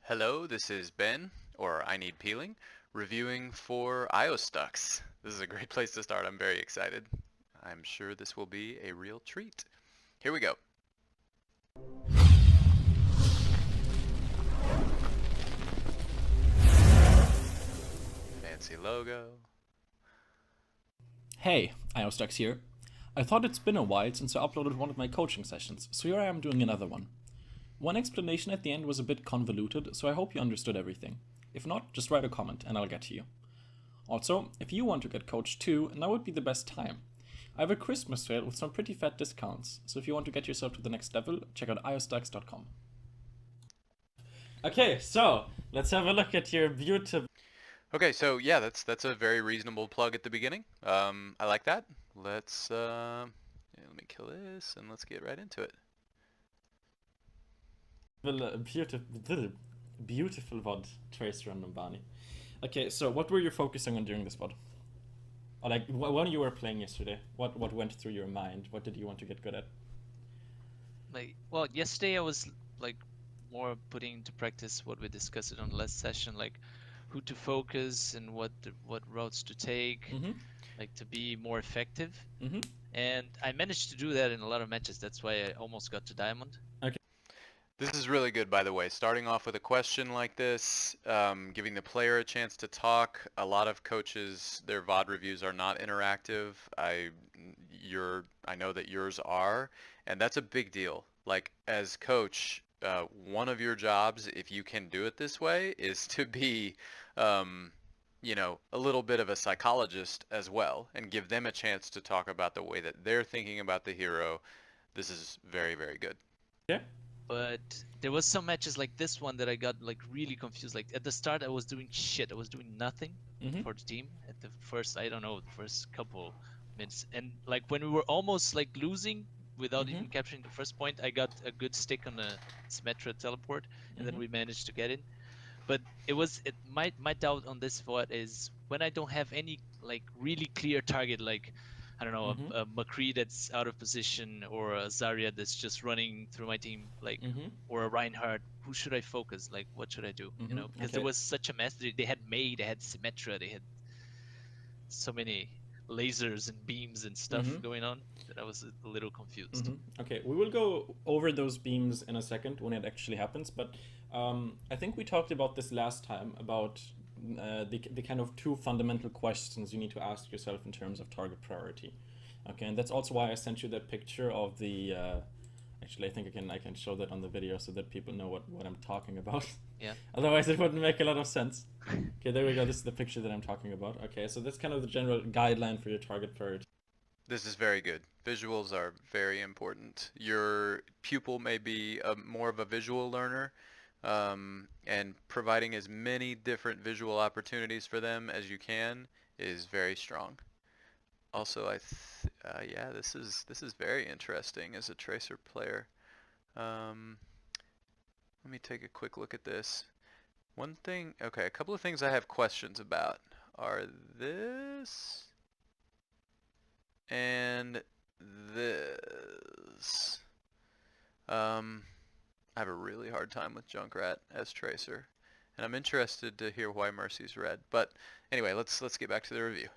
Hello, this is Ben, or INeedPeeling, reviewing for ioStux. This is a great place to start. I'm very excited. I'm sure this will be a real treat. Here we go. Fancy logo. Hey, ioStux here. I thought it's been a while since I uploaded one of my coaching sessions, so here I am doing another one. One explanation at the end was a bit convoluted, so I hope you understood everything. If not, just write a comment and I'll get to you. Also, if you want to get coached too, now would be the best time. I have a Christmas sale with some pretty fat discounts, so if you want to get yourself to the next level, check out ioStux.com. Okay, so let's have a look at your beautiful. Okay, so yeah, that's a very reasonable plug at the beginning. I like that. Let's yeah, let me kill this and let's get right into it. Beautiful VOD, Trace Random Barney. Okay, so what were you focusing on during this VOD? Or like when you were playing yesterday, what went through your mind? What did you want to get good at? Well, yesterday I was like more putting into practice what we discussed on the last session, like who to focus and what routes to take, like to be more effective. And I managed to do that in a lot of matches. That's why I almost got to Diamond. Okay. This is really good, by the way. Starting off with a question like this, giving the player a chance to talk. A lot of coaches, their VOD reviews are not interactive. I know that yours are, and that's a big deal. Like, as coach, one of your jobs, if you can do it this way, is to be, a little bit of a psychologist as well, and give them a chance to talk about the way that they're thinking about the hero. This is very, very good. Yeah. But there was some matches like this one that I got like really confused. Like at the start I was doing shit. I was doing nothing for the team at the first, I don't know, the first couple minutes. And like when we were almost like losing without even capturing the first point, I got a good stick on the Symmetra teleport and then we managed to get in. But my doubt on this VOD is when I don't have any like really clear target, like I don't know, a McCree that's out of position or a Zarya that's just running through my team, like or a Reinhardt. Who should I focus? Like, what should I do? You know, because there was such a mess. They had Mei, they had Symmetra, they had so many lasers and beams and stuff going on that I was a little confused. Okay, we will go over those beams in a second when it actually happens, but I think we talked about this last time about the kind of two fundamental questions you need to ask yourself in terms of target priority. Okay, and that's also why I sent you that picture of the. Actually, I think I can show that on the video so that people know what I'm talking about. Yeah. Otherwise, it wouldn't make a lot of sense. Okay, there we go. This is the picture that I'm talking about. Okay, so that's kind of the general guideline for your target priority. This is very good. Visuals are very important. Your pupil may be more of a visual learner, and providing as many different visual opportunities for them as you can is very strong. Also, yeah, this is very interesting as a Tracer player. Let me take a quick look at this. One thing, okay, a couple of things I have questions about are this and this. I have a really hard time with Junkrat as Tracer, and I'm interested to hear why Mercy's red. But anyway, let's get back to the review.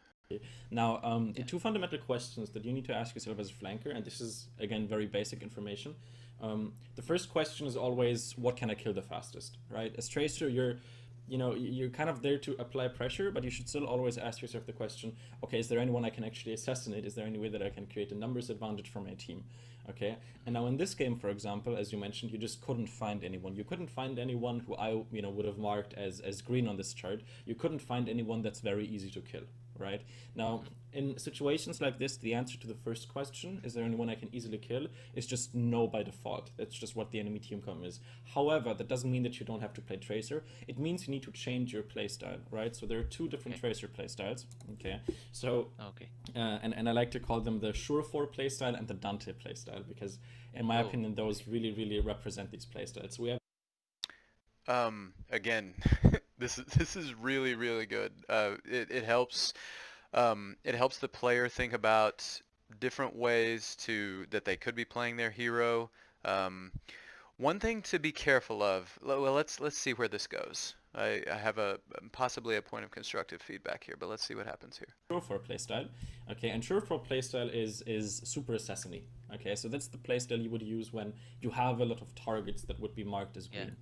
Now, the two fundamental questions that you need to ask yourself as a flanker, and this is again very basic information. The first question is always, what can I kill the fastest, right? As Tracer, you're kind of there to apply pressure, but you should still always ask yourself the question, okay, is there anyone I can actually assassinate? Is there any way that I can create a numbers advantage for my team? Okay, and now in this game, for example, as you mentioned, you just couldn't find anyone. You couldn't find anyone who I would have marked as green on this chart. You couldn't find anyone that's very easy to kill, right? Now, in situations like this, the answer to the first question, is there anyone I can easily kill, is just no by default. That's just what the enemy team com is. However, that doesn't mean that you don't have to play Tracer. It means you need to change your playstyle, right? So there are two different Tracer playstyles, okay? So, and I like to call them the Surefour playstyle and the Dante playstyle, because in my opinion, those really, really represent these playstyles. So we have again, this is really, really good. It helps the player think about different ways that they could be playing their hero. One thing to be careful of. Well, let's see where this goes. I have possibly a point of constructive feedback here, but let's see what happens here. Surefour playstyle. Okay, and Surefour playstyle is super assassin-y. Okay, so that's the playstyle you would use when you have a lot of targets that would be marked as green.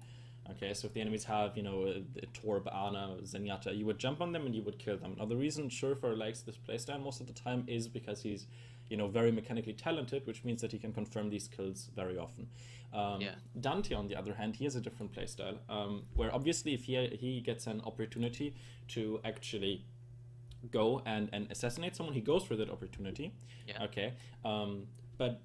Okay, so if the enemies have, you know, Torb, Ana, Zenyatta, you would jump on them and you would kill them. Now, the reason Surefour likes this playstyle most of the time is because he's, you know, very mechanically talented, which means that he can confirm these kills very often. Dante, on the other hand, he has a different playstyle, where obviously if he gets an opportunity to actually go and assassinate someone, he goes for that opportunity. Okay, but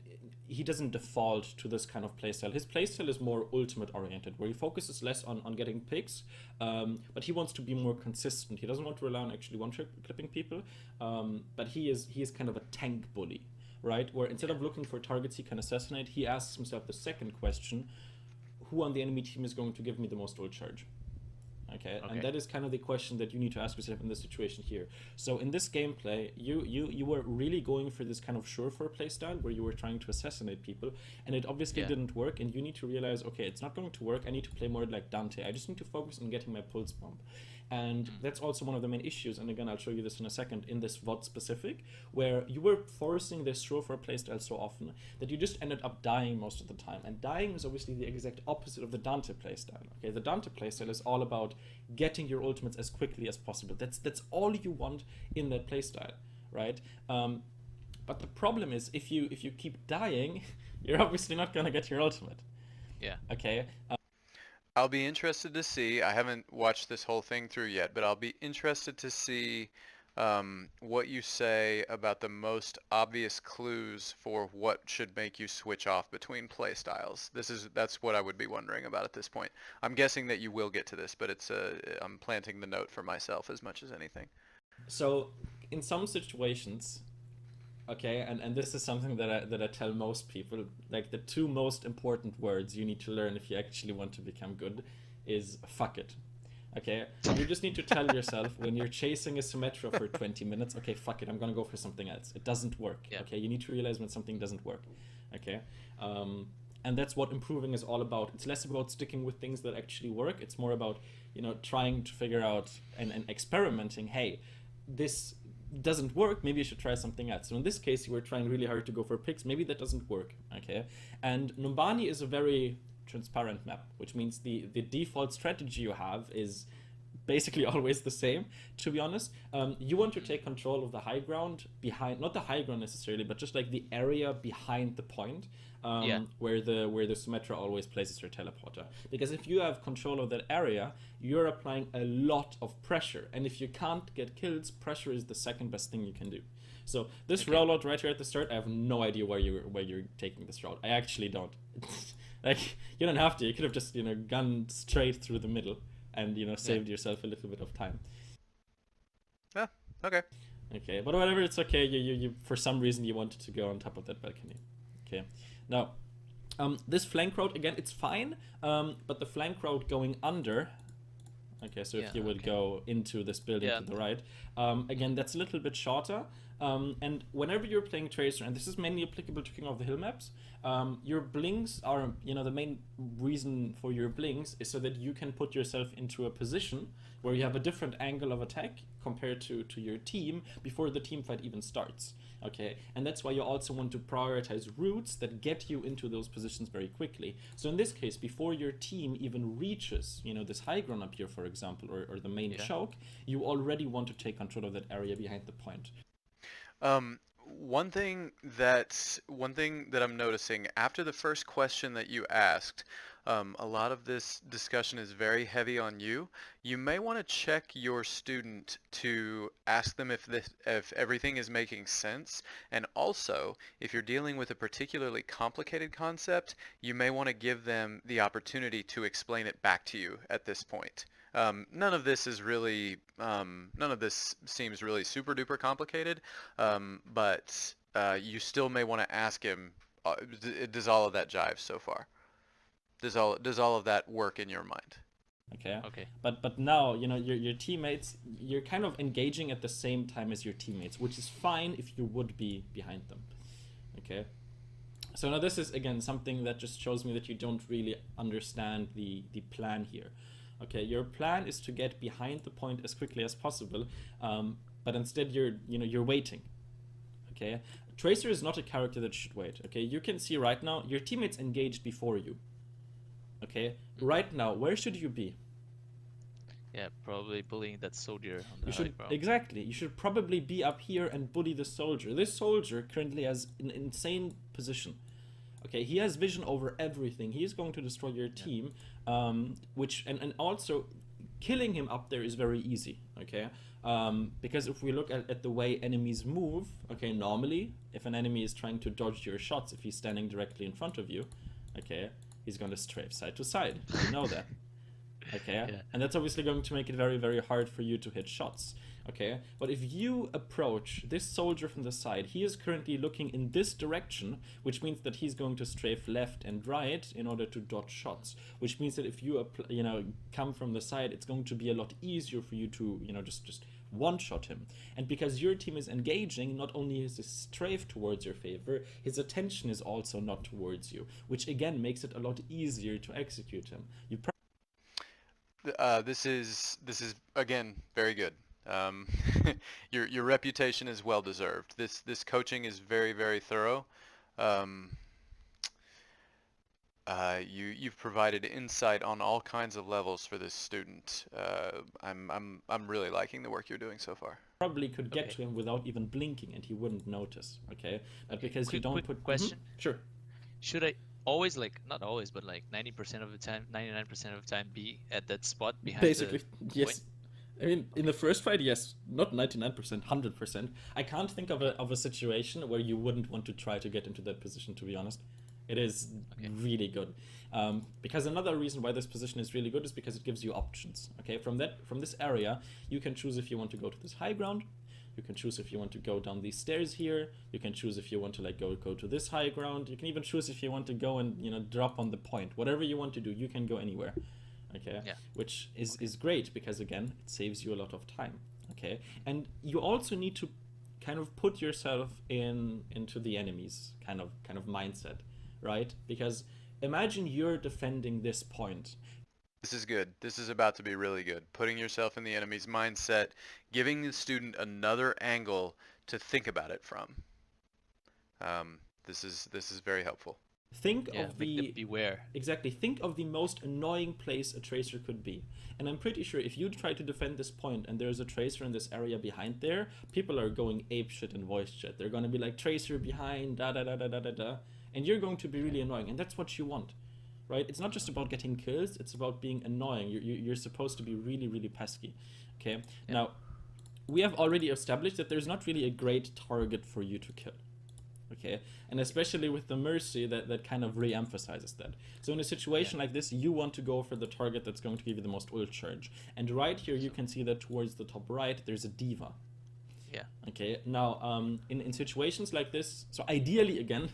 he doesn't default to this kind of playstyle. His playstyle is more ultimate oriented, where he focuses less on getting picks, but he wants to be more consistent. He doesn't want to rely on actually one-trick clipping people, but he is kind of a tank bully, right? Where instead of looking for targets he can assassinate, he asks himself the second question: who on the enemy team is going to give me the most ult charge? Okay, and that is kind of the question that you need to ask yourself in this situation here. So in this gameplay, you were really going for this kind of Surefour playstyle where you were trying to assassinate people, and it obviously didn't work, and you need to realize, okay, it's not going to work, I need to play more like Dante. I just need to focus on getting my pulse bump. And that's also one of the main issues, and again, I'll show you this in a second, in this VOD specific, where you were forcing this Surefour playstyle so often that you just ended up dying most of the time. And dying is obviously the exact opposite of the Dante playstyle. Okay, the Dante playstyle is all about getting your ultimates as quickly as possible. That's all you want in that playstyle, right? But the problem is, if you keep dying, you're obviously not gonna get your ultimate. Okay. I'll be interested to see. I haven't watched this whole thing through yet, but I'll be interested to see what you say about the most obvious clues for what should make you switch off between play styles. That's what I would be wondering about at this point. I'm guessing that you will get to this, but I'm planting the note for myself as much as anything. So in some situations, okay, and this is something that I tell most people, like the two most important words you need to learn if you actually want to become good is fuck it. Okay, you just need to tell yourself when you're chasing a Symmetra for 20 minutes, okay, fuck it, I'm gonna go for something else. It doesn't work. Okay, you need to realize when something doesn't work. Okay, and that's what improving is all about. It's less about sticking with things that actually work. It's more about, you know, trying to figure out and experimenting. Hey, this doesn't work, maybe you should try something else. So in this case, you were trying really hard to go for picks, maybe that doesn't work. Okay, and Numbani is a very transparent map, which means the default strategy you have is basically always the same, to be honest. You want to take control of the high ground behind, not the high ground necessarily, but just like the area behind the point, where the Symmetra always places her teleporter. Because if you have control of that area, you're applying a lot of pressure, and if you can't get kills, pressure is the second best thing you can do. So this rollout right here at the start, I have no idea where you're taking this route. I actually don't. Like, you don't have to. You could have just, you know, gone straight through the middle and, you know, saved yourself a little bit of time. Yeah, okay. Okay, but whatever, it's okay. You for some reason you wanted to go on top of that balcony. Okay, now this flank route, again, it's fine, but the flank route going under, okay, so if you would go into this building to the right, again, that's a little bit shorter. And whenever you're playing Tracer, and this is mainly applicable to King of the Hill maps, your blinks are, you know, the main reason for your blinks is so that you can put yourself into a position where you have a different angle of attack compared to your team before the team fight even starts. Okay, and that's why you also want to prioritize routes that get you into those positions very quickly. So in this case, before your team even reaches, you know, this high ground up here, for example, or the main choke, you already want to take control of that area behind the point. One thing that I'm noticing after the first question that you asked, a lot of this discussion is very heavy on you. You may want to check your student to ask them if everything is making sense, and also if you're dealing with a particularly complicated concept, you may want to give them the opportunity to explain it back to you at this point. None of this seems really super duper complicated, but you still may want to ask him, does all of that jive so far? Does all of that work in your mind? Okay. But now, you know, your teammates, you're kind of engaging at the same time as your teammates, which is fine if you would be behind them. Okay. So now this is again something that just shows me that you don't really understand the plan here. Okay, your plan is to get behind the point as quickly as possible, but instead you're waiting. Okay, Tracer is not a character that should wait. Okay, you can see right now your teammates engaged before you. Okay, right now where should you be? Yeah, probably bullying that soldier on the You high should ground. exactly. You should probably be up here and bully the soldier. This soldier currently has an insane position. Okay, he has vision over everything. He is going to destroy your team, which and also killing him up there is very easy. Okay, because if we look at the way enemies move, okay, normally if an enemy is trying to dodge your shots, if he's standing directly in front of you, okay, he's going to strafe side to side. You know that. Okay, Yeah. and that's obviously going to make it very, very hard for you to hit shots. Okay, but if you approach this soldier from the side, he is currently looking in this direction, which means that he's going to strafe left and right in order to dodge shots. Which means that if you come from the side, it's going to be a lot easier for you to just one-shot him. And because your team is engaging, not only is his strafe towards your favor, his attention is also not towards you, which again makes it a lot easier to execute him. You This is again very good. Um, your reputation is well deserved. This coaching is very, very thorough. Um, you've provided insight on all kinds of levels for this student. I'm really liking the work you're doing so far. probably could get Okay. to him without even blinking and he wouldn't notice. Okay, but because you Quick, don't quick put question. sure. Should I always, like, not always, but like 90% of the time, 99% of the time be at that spot behind Basically, the yes. point? I mean, in the first fight, yes, not 99%, 100%. I can't think of a situation where you wouldn't want to try to get into that position, to be honest. It is Okay. really good. Because another reason why this position is really good is because it gives you options. Okay, from this area, you can choose if you want to go to this high ground. You can choose if you want to go down these stairs here. You can choose if you want to like go to this high ground. You can even choose if you want to go and drop on the point. Whatever you want to do, you can go anywhere. Okay, Yeah. which is great because again it saves you a lot of time. Okay, and you also need to kind of put yourself into the enemy's kind of mindset, right? Because imagine you're defending this point. This is good. This is about to be really good. Putting yourself in the enemy's mindset, giving the student another angle to think about it from. This is very helpful. Think Yeah, of make them the beware. exactly think of the most annoying place a tracer could be, and I'm pretty sure if you try to defend this point and there's a tracer in this area behind there, people are going ape shit and voice chat. They're going to be like, tracer behind, da da da da da da da, and you're going to be really annoying, and that's what you want, right? It's not just about getting kills, it's about being annoying. You're supposed to be really, really pesky. Okay, now we have already established that there's not really a great target for you to kill. Okay, and especially with the mercy, that kind of re-emphasizes that. So in a situation like this, you want to go for the target that's going to give you the most ult charge. And right here you can see that towards the top right there's a diva. Yeah. Okay, now in situations like this, so ideally again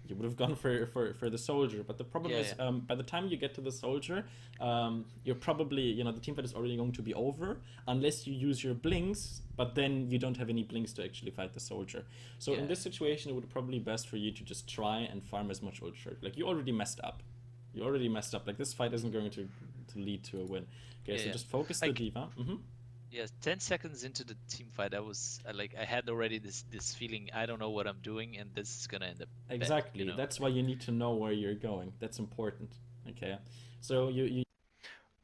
you would have gone for the soldier, but the problem is by the time you get to the soldier, you're probably, the team fight is already going to be over unless you use your blinks, but then you don't have any blinks to actually fight the soldier. So in this situation it would probably be best for you to just try and farm as much ult charge. Like you already messed up, like this fight isn't going to lead to a win. Okay, so just focus the diva. Yeah, 10 seconds into the team fight, I was I had already this feeling, I don't know what I'm doing, and this is gonna end up bad, Exactly. That's why you need to know where you're going. That's important. Okay, so you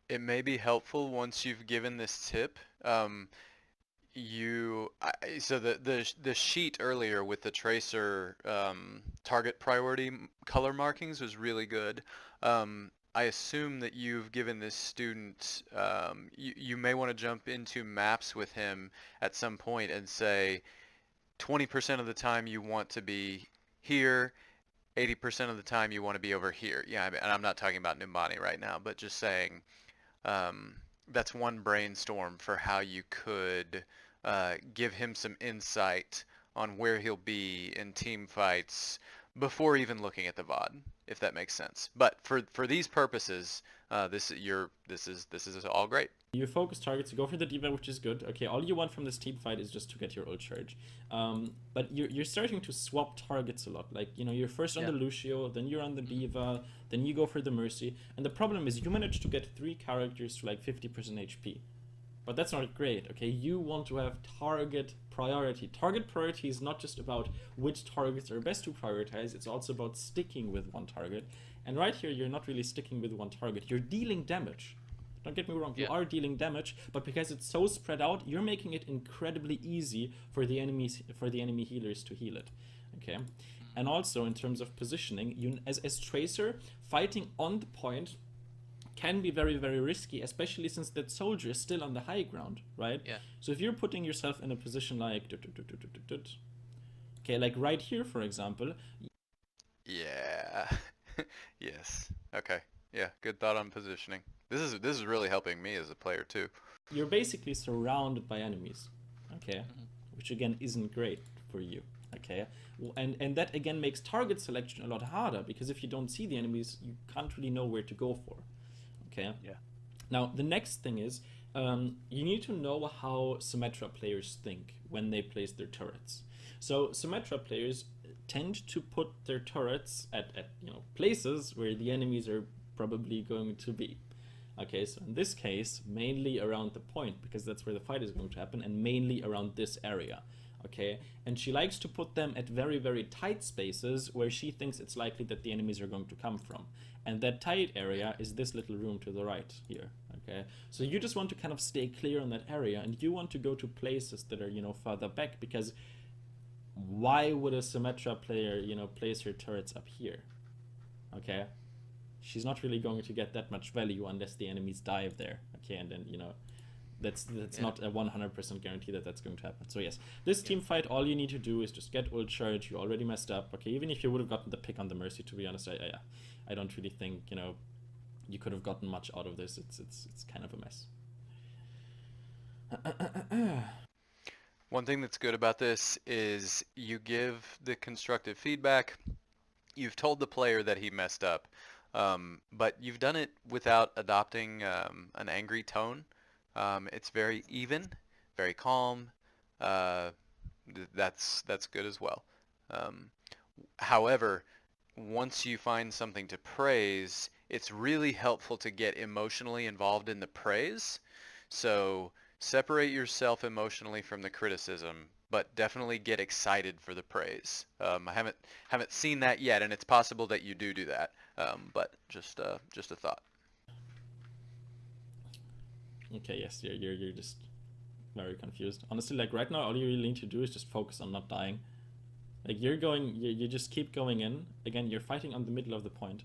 It may be helpful once you've given this tip. So the sheet earlier with the tracer target priority color markings was really good. I assume that you've given this student, you may want to jump into maps with him at some point and say 20% of the time you want to be here, 80% of the time you want to be over here. Yeah, and I'm not talking about Numbani right now, but just saying that's one brainstorm for how you could give him some insight on where he'll be in team fights before even looking at the VOD, if that makes sense. But for these purposes, this is all great. You focus targets, you go for the diva, which is good. Okay, all you want from this team fight is just to get your ult charge. But you're starting to swap targets a lot. Like, you know, you're first on the Lucio, then you're on the diva, then you go for the Mercy. And the problem is you manage to get 3 characters to like 50% HP. But that's not great, okay? You want to have target priority. Target priority is not just about which targets are best to prioritize, it's also about sticking with one target. And right here, you're not really sticking with one target. You're dealing damage. Don't get me wrong, you are dealing damage, but because it's so spread out, you're making it incredibly easy for the enemy healers to heal it. Okay? And also, in terms of positioning, you as Tracer, fighting on the point can be very, very risky, especially since that soldier is still on the high ground, right? Yeah. So if you're putting yourself in a position like, okay, like right here, for example. Yeah. Yes. Okay. Yeah. Good thought on positioning. This is really helping me as a player too. You're basically surrounded by enemies, okay, which again isn't great for you. Okay, and that again makes target selection a lot harder, because if you don't see the enemies, you can't really know where to go for. Okay. Yeah. Now the next thing is you need to know how Symmetra players think when they place their turrets. So Symmetra players tend to put their turrets at places where the enemies are probably going to be. Okay, so in this case, mainly around the point, because that's where the fight is going to happen, and mainly around this area. Okay, and she likes to put them at very, very tight spaces where she thinks it's likely that the enemies are going to come from. And that tight area is this little room to the right here. Okay, so you just want to kind of stay clear on that area, and you want to go to places that are, further back, because why would a Symmetra player, place her turrets up here? Okay, she's not really going to get that much value unless the enemies dive there. Okay, and then, that's not a 100% guarantee that that's going to happen. So yes, this team fight, all you need to do is just get ult charge. You already messed up. Okay, even if you would have gotten the pick on the Mercy, to be honest, I don't really think, you could have gotten much out of this. It's kind of a mess. One thing that's good about this is you give the constructive feedback. You've told the player that he messed up, but you've done it without adopting an angry tone. It's very even, very calm. That's good as well. However, once you find something to praise, it's really helpful to get emotionally involved in the praise. So separate yourself emotionally from the criticism, but definitely get excited for the praise. I haven't seen that yet, and it's possible that you do that. But just a thought. Okay, yes, you're just very confused. Honestly, like right now, all you really need to do is just focus on not dying. Like you just keep going in. Again, you're fighting on the middle of the point.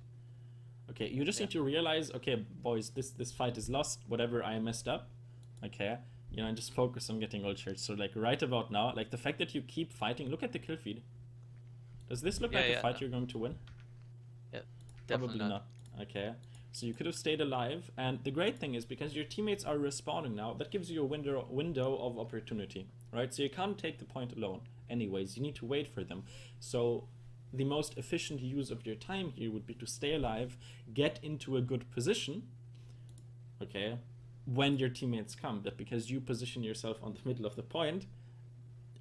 Okay, you just need to realize, okay, boys, this fight is lost. Whatever, I messed up. Okay, and just focus on getting ult charge. So like right about now, like the fact that you keep fighting. Look at the kill feed. Does this look like a fight you're going to win? Yeah, definitely Probably not. Okay. So you could have stayed alive, and the great thing is, because your teammates are respawning now, that gives you a window of opportunity, right? So you can't take the point alone. Anyways, you need to wait for them. So the most efficient use of your time here would be to stay alive, get into a good position, okay, when your teammates come. But because you position yourself on the middle of the point,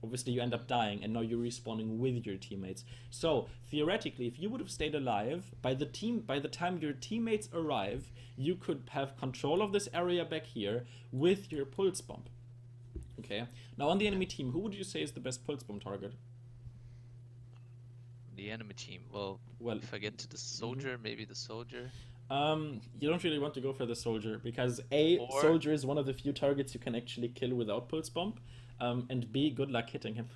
obviously you end up dying, and now you're respawning with your teammates. So theoretically, if you would have stayed alive, by the time your teammates arrive, you could have control of this area back here with your pulse bomb. Okay. Now on the enemy team, who would you say is the best pulse bomb target? The enemy team. Well, if I get to the soldier, maybe the soldier. You don't really want to go for the soldier, because soldier is one of the few targets you can actually kill without pulse bomb. And B, good luck hitting him.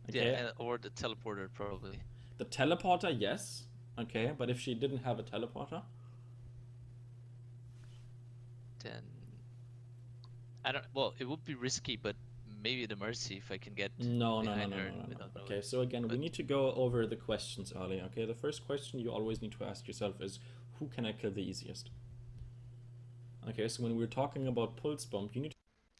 Okay. Yeah, or the teleporter, probably. The teleporter, yes. Okay, but if she didn't have a teleporter? Then well, it would be risky, but maybe the Mercy, if I can get No. her. Okay, so again, we need to go over the questions early. Okay, the first question you always need to ask yourself is, who can I kill the easiest? Okay, so when we're talking about pulse bomb, you need to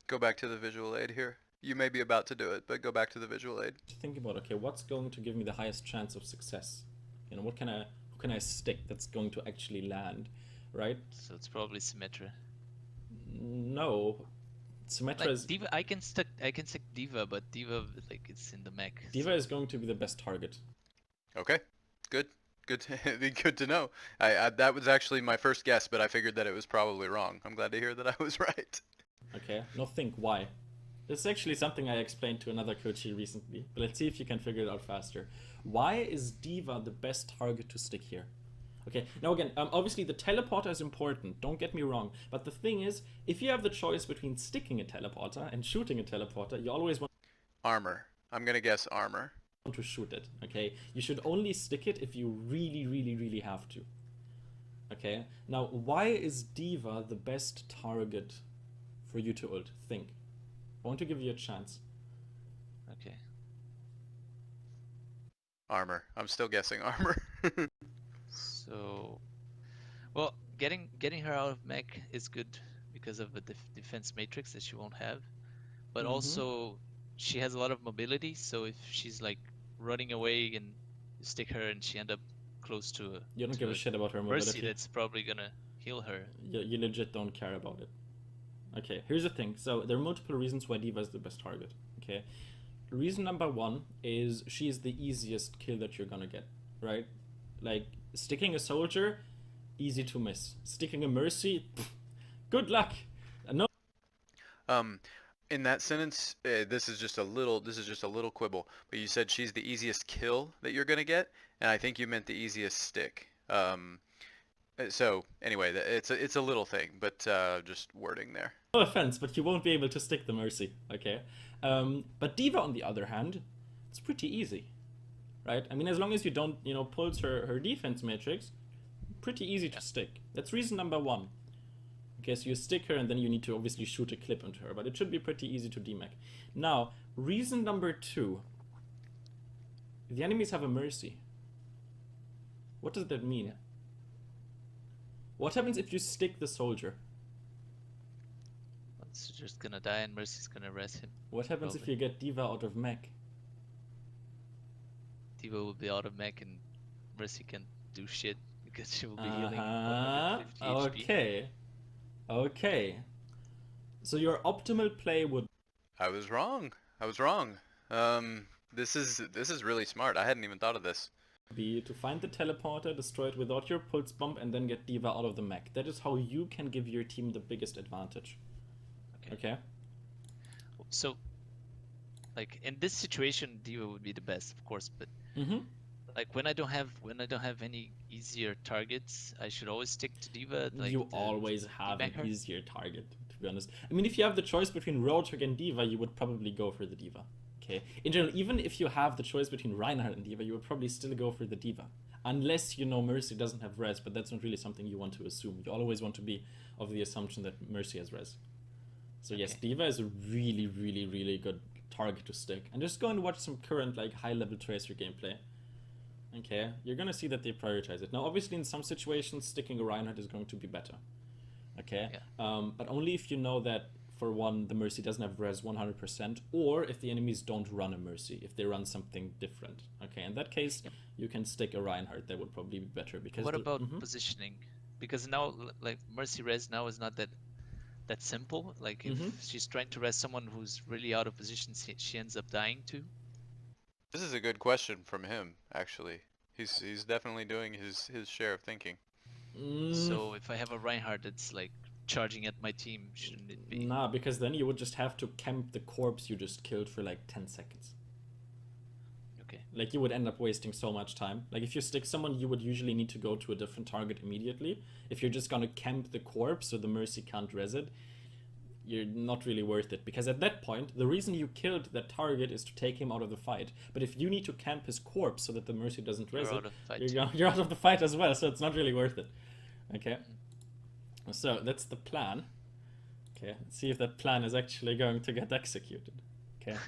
Go back to the visual aid here. You may be about to do it, but go back to the visual aid. To think about, okay, what's going to give me the highest chance of success? You know, what can I stick that's going to actually land, right? So it's probably Symmetra. No, Symmetra Like is D.Va, I can stick D.Va, but D.Va like it's in the mech. D.Va is going to be the best target. Okay, good. Good to know. That was actually my first guess, but I figured that it was probably wrong. I'm glad to hear that I was right. Okay, now think why. This is actually something I explained to another coachee recently, but let's see if you can figure it out faster. Why is D.Va the best target to stick here? Okay, now again, obviously the teleporter is important, don't get me wrong, but the thing is, if you have the choice between sticking a teleporter and shooting a teleporter, you always want Armor. I'm gonna guess armor. to shoot it, okay? You should only stick it if you really, really, really have to. Okay, now why is D.Va the best target for you to ult? Think. I want to give you a chance. Okay. Armor. I'm still guessing armor. So, well, getting her out of mech is good because of the defense matrix that she won't have, but also she has a lot of mobility. So if she's like running away and you stick her and she end up close to a You don't give a shit about her mobility. Mercy, that's probably gonna heal her. You legit don't care about it. Okay, here's the thing. So there are multiple reasons why D.Va is the best target. Okay, reason number one is she is the easiest kill that you're gonna get, right? Like sticking a soldier, easy to miss. Sticking a Mercy, good luck. No. In that sentence, this is just a little quibble. But you said she's the easiest kill that you're gonna get, and I think you meant the easiest stick. So anyway, it's a little thing, but just wording there. No offense, but you won't be able to stick the Mercy, okay? But D.Va, on the other hand, it's pretty easy, right? I mean, as long as you don't, pulse her defense matrix, pretty easy to stick. That's reason number one. Okay, so you stick her and then you need to obviously shoot a clip into her, but it should be pretty easy to demech. Now, reason number two. The enemies have a Mercy. What does that mean? What happens if you stick the soldier? Soldier's gonna die and Mercy's gonna res him. What happens if you get D.Va out of mech? D.Va will be out of mech and Mercy can do shit because she will be healing 150 HP. Okay. So your optimal play would... I was wrong. This is really smart. I hadn't even thought of this. Be to find the teleporter, destroy it without your pulse bomb, and then get D.Va out of the mech. That is how you can give your team the biggest advantage. Okay? So, like in this situation, D.Va would be the best, of course. But like when I don't have any easier targets, I should always stick to D.Va. Like, you always have an easier target, to be honest. I mean, if you have the choice between Roadhog and D.Va, you would probably go for the D.Va. Okay. In general, even if you have the choice between Reinhardt and D.Va, you would probably still go for the D.Va. Unless Mercy doesn't have res, but that's not really something you want to assume. You always want to be of the assumption that Mercy has res. So yes, D.Va is a really, really, really good target to stick. And just go and watch some current high-level Tracer gameplay. Okay, you're gonna see that they prioritize it. Now, obviously, in some situations, sticking a Reinhardt is going to be better. Okay, but only if you know that, for one, the Mercy doesn't have res 100%, or if the enemies don't run a Mercy, if they run something different. Okay, in that case, you can stick a Reinhardt. That would probably be better. Because what about positioning? Because now, like Mercy res now is not that simple. Like if she's trying to res someone who's really out of position, she ends up dying too. This is a good question from him, actually. He's definitely doing his share of thinking. So if I have a Reinhardt that's like charging at my team, shouldn't it be? Nah, because then you would just have to camp the corpse you just killed for like 10 seconds. Okay. Like you would end up wasting so much time. Like if you stick someone, you would usually need to go to a different target immediately. If you're just gonna camp the corpse so the Mercy can't res it, you're not really worth it. Because at that point, the reason you killed that target is to take him out of the fight. But if you need to camp his corpse so that the Mercy doesn't res it, you're out of the fight as well, so it's not really worth it. Okay? So that's the plan. Okay, let's see if that plan is actually going to get executed. Okay.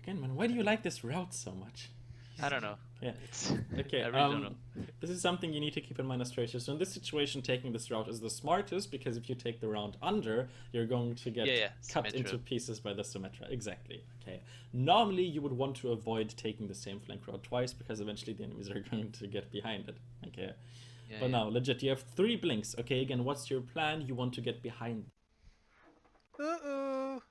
Again, man, why do you like this route so much? I don't know. Yeah. It's, Okay. I really don't know. This is something you need to keep in mind as Tracer. So in this situation, taking this route is the smartest because if you take the round under, you're going to get Yeah, cut Symmetra. into pieces by the Symmetra. Exactly. Okay. Normally, you would want to avoid taking the same flank route twice because eventually the enemies are going to get behind it. Okay. Yeah, But yeah. now, legit, you have 3 blinks. Okay. Again, what's your plan? You want to get behind. Uh-oh.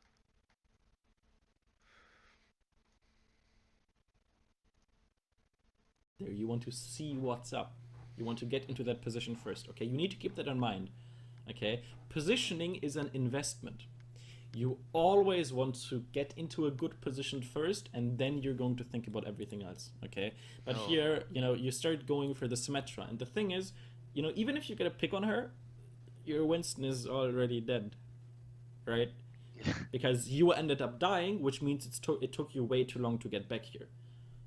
There, you want to see what's up. You want to get into that position first. Okay. You need to keep that in mind. Okay. Positioning is an investment. You always want to get into a good position first, and then you're going to think about everything else, okay? But Oh. here, you know, you start going for the Symmetra, and the thing is, you know, even if you get a pick on her, your Winston is already dead, right? Yeah. Because you ended up dying, which means it took you way too long to get back here.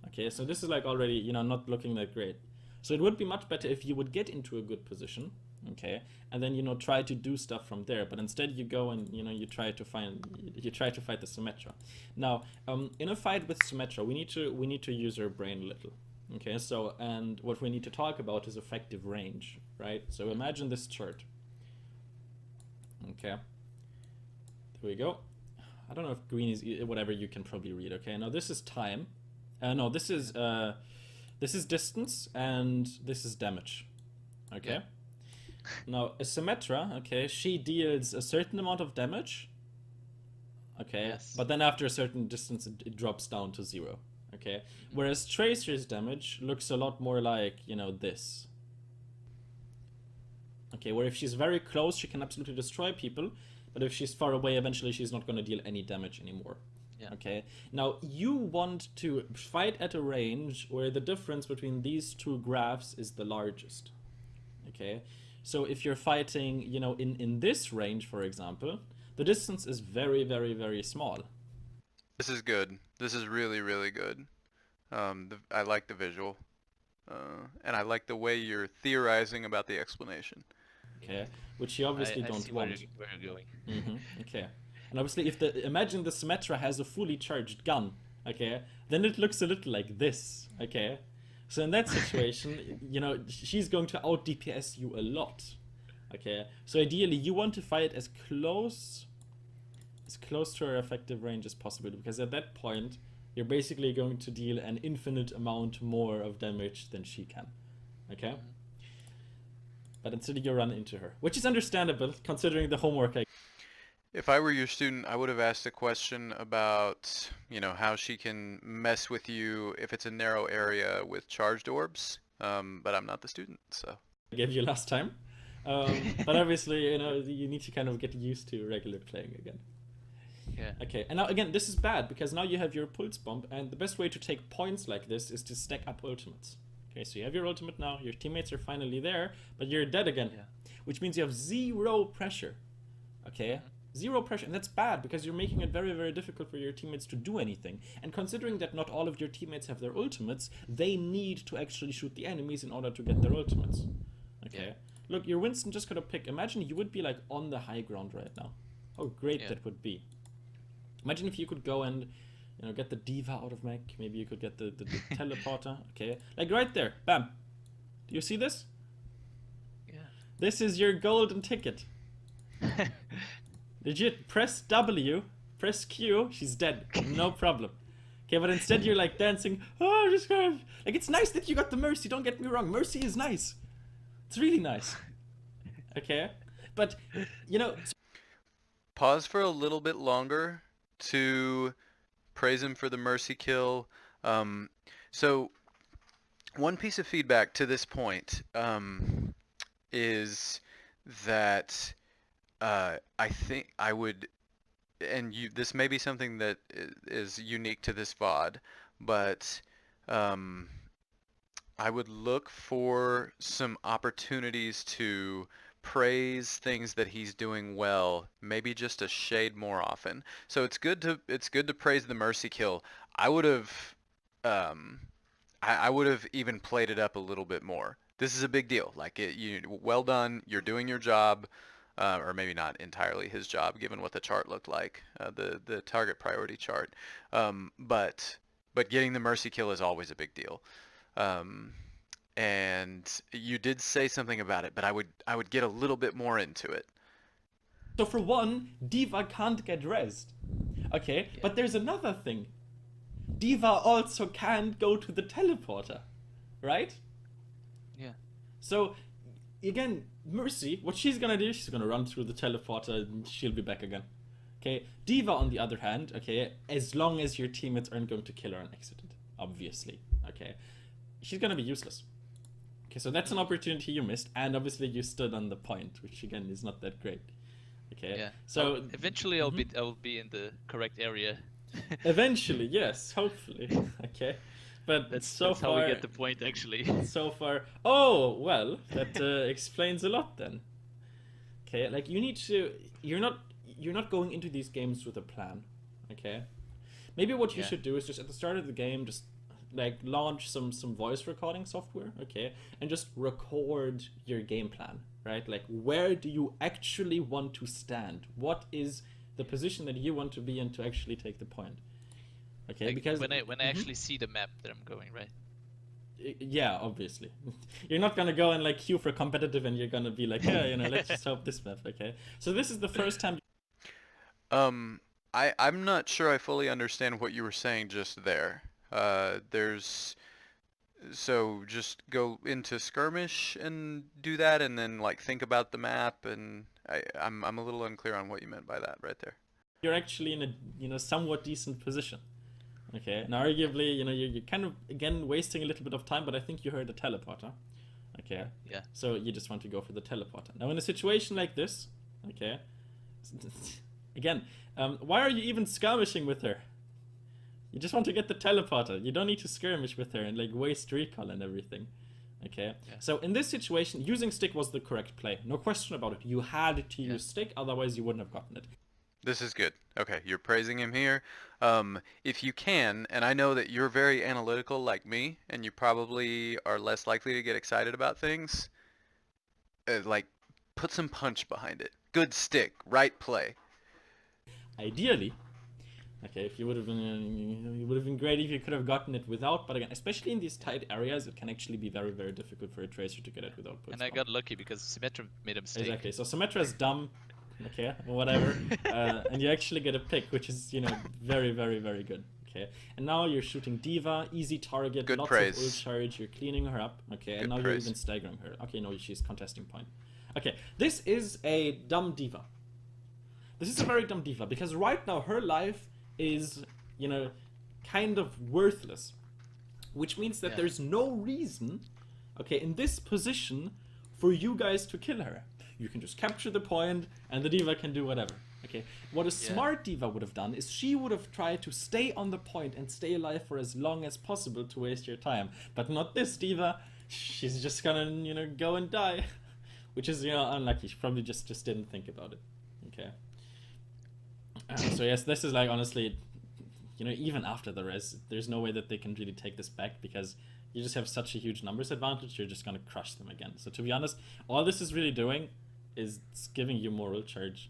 Okay, so this is like already, you know, not looking that great. So it would be much better if you would get into a good position, okay, and then, you know, try to do stuff from there. But instead you go and, you know, you try to fight the Symmetra. Now, in a fight with Symmetra, we need to use our brain a little. Okay, so, and what we need to talk about is effective range, right? So imagine this chart. Okay, there we go. I don't know if green is whatever, you can probably read. Okay, now this is time. No, this is distance, and this is damage. Okay. Yeah. Now a Symmetra, okay, she deals a certain amount of damage. Okay, Yes. but then after a certain distance, it drops down to 0. Okay, whereas Tracer's damage looks a lot more like, you know, this. Okay, where if she's very close, she can absolutely destroy people, but if she's far away, eventually she's not going to deal any damage anymore. Yeah. Okay, now you want to fight at a range where the difference between these two graphs is the largest. Okay, so if you're fighting, you know, in this range, for example, the distance is very, very, very small. This is good. This is really, really good. I like the visual. And I like the way you're theorizing about the explanation. Okay, which you obviously I don't see want. where you're going. Okay, and obviously, if imagine the Symmetra has a fully charged gun, okay, then it looks a little like this, okay. So in that situation, you know, she's going to out DPS you a lot, okay. So ideally, you want to fight as close to her effective range as possible, because at that point, you're basically going to deal an infinite amount more of damage than she can, okay. But instead you run into her, which is understandable considering the homework I... If I were your student, I would have asked a question about, you know, how she can mess with you if it's a narrow area with charged orbs. But I'm not the student, so. I gave you last time. But obviously, you know, you need to kind of get used to regular playing again. Yeah. Okay, and now again, this is bad because now you have your pulse bomb, and the best way to take points like this is to stack up ultimates. Okay, so you have your ultimate now, your teammates are finally there, but you're dead again, Yeah. which means you have 0 pressure. Okay, 0 pressure, and that's bad because you're making it very, very difficult for your teammates to do anything. And considering that not all of your teammates have their ultimates, they need to actually shoot the enemies in order to get their ultimates. Okay, look, your Winston just got a pick. Imagine you would be like on the high ground right now. How great that would be. Imagine if you could go and, you know, get the Diva out of mech. Maybe you could get the teleporter. Okay, like right there, bam. Do you see this? Yeah. This is your golden ticket. Legit, press W, press Q, she's dead, no problem. Okay, but instead you're like dancing, oh, I'm just gonna... Like, it's nice that you got the Mercy, don't get me wrong, Mercy is nice. It's really nice. Okay, but, you know... Pause for a little bit longer to praise him for the Mercy kill. So, one piece of feedback to this point is that I think I would, and this may be something that is unique to this VOD, but I would look for some opportunities to praise things that he's doing well, maybe just a shade more often. So it's good to praise the Mercy kill. I would have I would have even played it up a little bit more. This is a big deal. Like, well done. You're doing your job, or maybe not entirely his job, given what the chart looked like, the target priority chart. But getting the Mercy kill is always a big deal. And you did say something about it, but I would get a little bit more into it. So for one, D.Va can't get rezzed. Okay, Yeah. but there's another thing. D.Va also can't go to the teleporter, right? Yeah. So, again, Mercy, what she's gonna do, she's gonna run through the teleporter and she'll be back again. Okay, D.Va on the other hand, okay, as long as your teammates aren't going to kill her on accident, obviously, okay, she's gonna be useless. Okay, so that's an opportunity you missed, and obviously you stood on the point, which again is not that great. Okay, Yeah. so Well, eventually I'll be in the correct area. eventually, yes, hopefully, okay, but That's so how far, we get the point actually. so far, oh well, that explains a lot then. Okay, like you need to, you're not going into these games with a plan. Okay, maybe what you Yeah. should do is just at the start of the game, just like launch some voice recording software, okay, and just record your game plan, right? Like, where do you actually want to stand? What is the position that you want to be in to actually take the point? Okay, Like, because when I Mhm. actually see the map that I'm going, right? Yeah, obviously, you're not gonna go and like queue for competitive, and you're gonna be like, yeah, let's just hope this map, okay? So this is the first time. I'm not sure I fully understand what you were saying just there. So just go into skirmish and do that, and then like think about the map, and I'm a little unclear on what you meant by that right there. You're actually in a somewhat decent position. Okay, and arguably, you're kind of again wasting a little bit of time, but I think you heard the teleporter. Okay. Yeah. So you just want to go for the teleporter. Now in a situation like this, okay, again, why are you even skirmishing with her? You just want to get the teleporter. You don't need to skirmish with her and like waste recall and everything. Okay. Yeah. So in this situation, using stick was the correct play. No question about it. You had to use stick, otherwise you wouldn't have gotten it. This is good. Okay, you're praising him here. If you can, and I know that you're very analytical like me, and you probably are less likely to get excited about things, like put some punch behind it. Good stick, right play. Ideally, okay, if you would have been, it would have been great if you could have gotten it without. But again, especially in these tight areas, it can actually be very, very difficult for a tracer to get it without. And I got lucky because Symmetra made a mistake. Exactly. So Symmetra is dumb. Okay, whatever. And you actually get a pick, which is very, very, very good. Okay, and now you're shooting D.Va, easy target, Good lots praise. of ult charge. You're cleaning her up. Okay, Good and now praise. you're even staggering her. Okay, no, she's contesting point. Okay, this is a dumb D.Va. This is a very dumb D.Va because right now her life is, kind of worthless, which means that there's no reason, okay, in this position, for you guys to kill her. You can just capture the point, and the D.Va can do whatever. Okay, what a smart D.Va would have done is she would have tried to stay on the point and stay alive for as long as possible to waste your time. But not this D.Va. She's just gonna, go and die, which is, unlucky. She probably just didn't think about it. Okay. So yes, this is like honestly, even after the res, there's no way that they can really take this back because you just have such a huge numbers advantage. You're just gonna crush them again. So to be honest, all this is really doing is it's giving you more ult charge.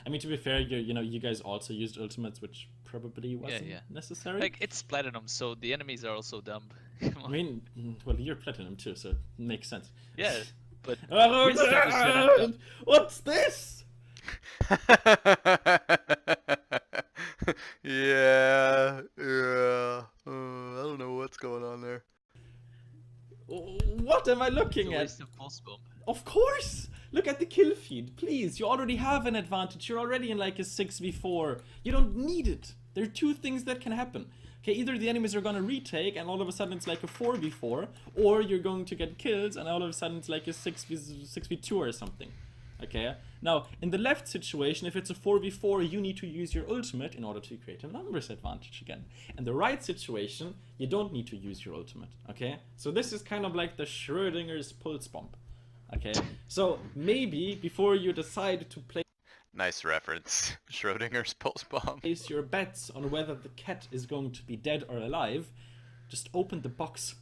I mean, to be fair, you guys also used ultimates, which probably wasn't necessary. Like, it's platinum, so the enemies are also dumb. I mean, well, you're platinum too, so it makes sense. Yeah, but What's this? Yeah. I don't know what's going on there. What am I looking at? waste of pulse bomb. Of course! Look at the kill feed, please. You already have an advantage. You're already in like a 6v4. You don't need it. There are two things that can happen. Okay, either the enemies are gonna retake and all of a sudden it's like a 4v4, or you're going to get kills and all of a sudden it's like a 6v2 or something. Okay, now in the left situation, if it's a 4v4, you need to use your ultimate in order to create a numbers advantage again. In the right situation, you don't need to use your ultimate. Okay, so this is kind of like the Schrodinger's pulse bomb. Okay, so maybe before you decide to Nice reference. Schrodinger's pulse bomb. place your bets on whether the cat is going to be dead or alive, just open the box.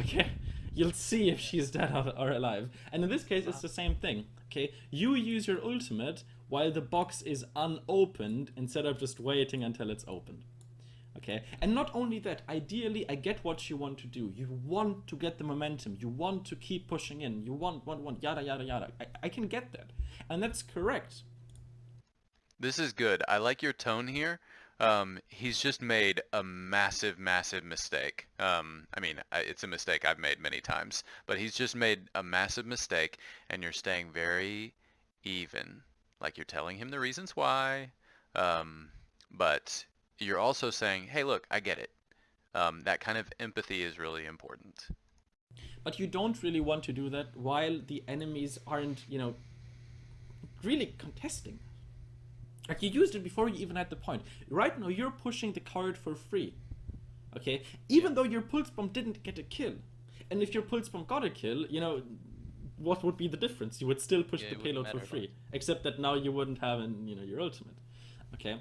Okay, you'll see if she's dead or alive. And in this case, it's the same thing. Okay, you use your ultimate while the box is unopened instead of just waiting until it's opened. Okay, and not only that, ideally, I get what you want to do. You want to get the momentum. You want to keep pushing in. You want, yada, yada, yada. I can get that. And that's correct. This is good. I like your tone here. He's just made a massive, massive mistake. I mean, it's a mistake I've made many times, but he's just made a massive mistake, and you're staying very even. Like you're telling him the reasons why, but you're also saying, hey, look, I get it. That kind of empathy is really important. But you don't really want to do that while the enemies aren't, really contesting. Like, you used it before you even had the point. Right now, you're pushing the card for free. Okay? Even though your Pulse Bomb didn't get a kill. And if your Pulse Bomb got a kill, what would be the difference? You would still push the payload for free. Except that now you wouldn't have your ultimate. Okay?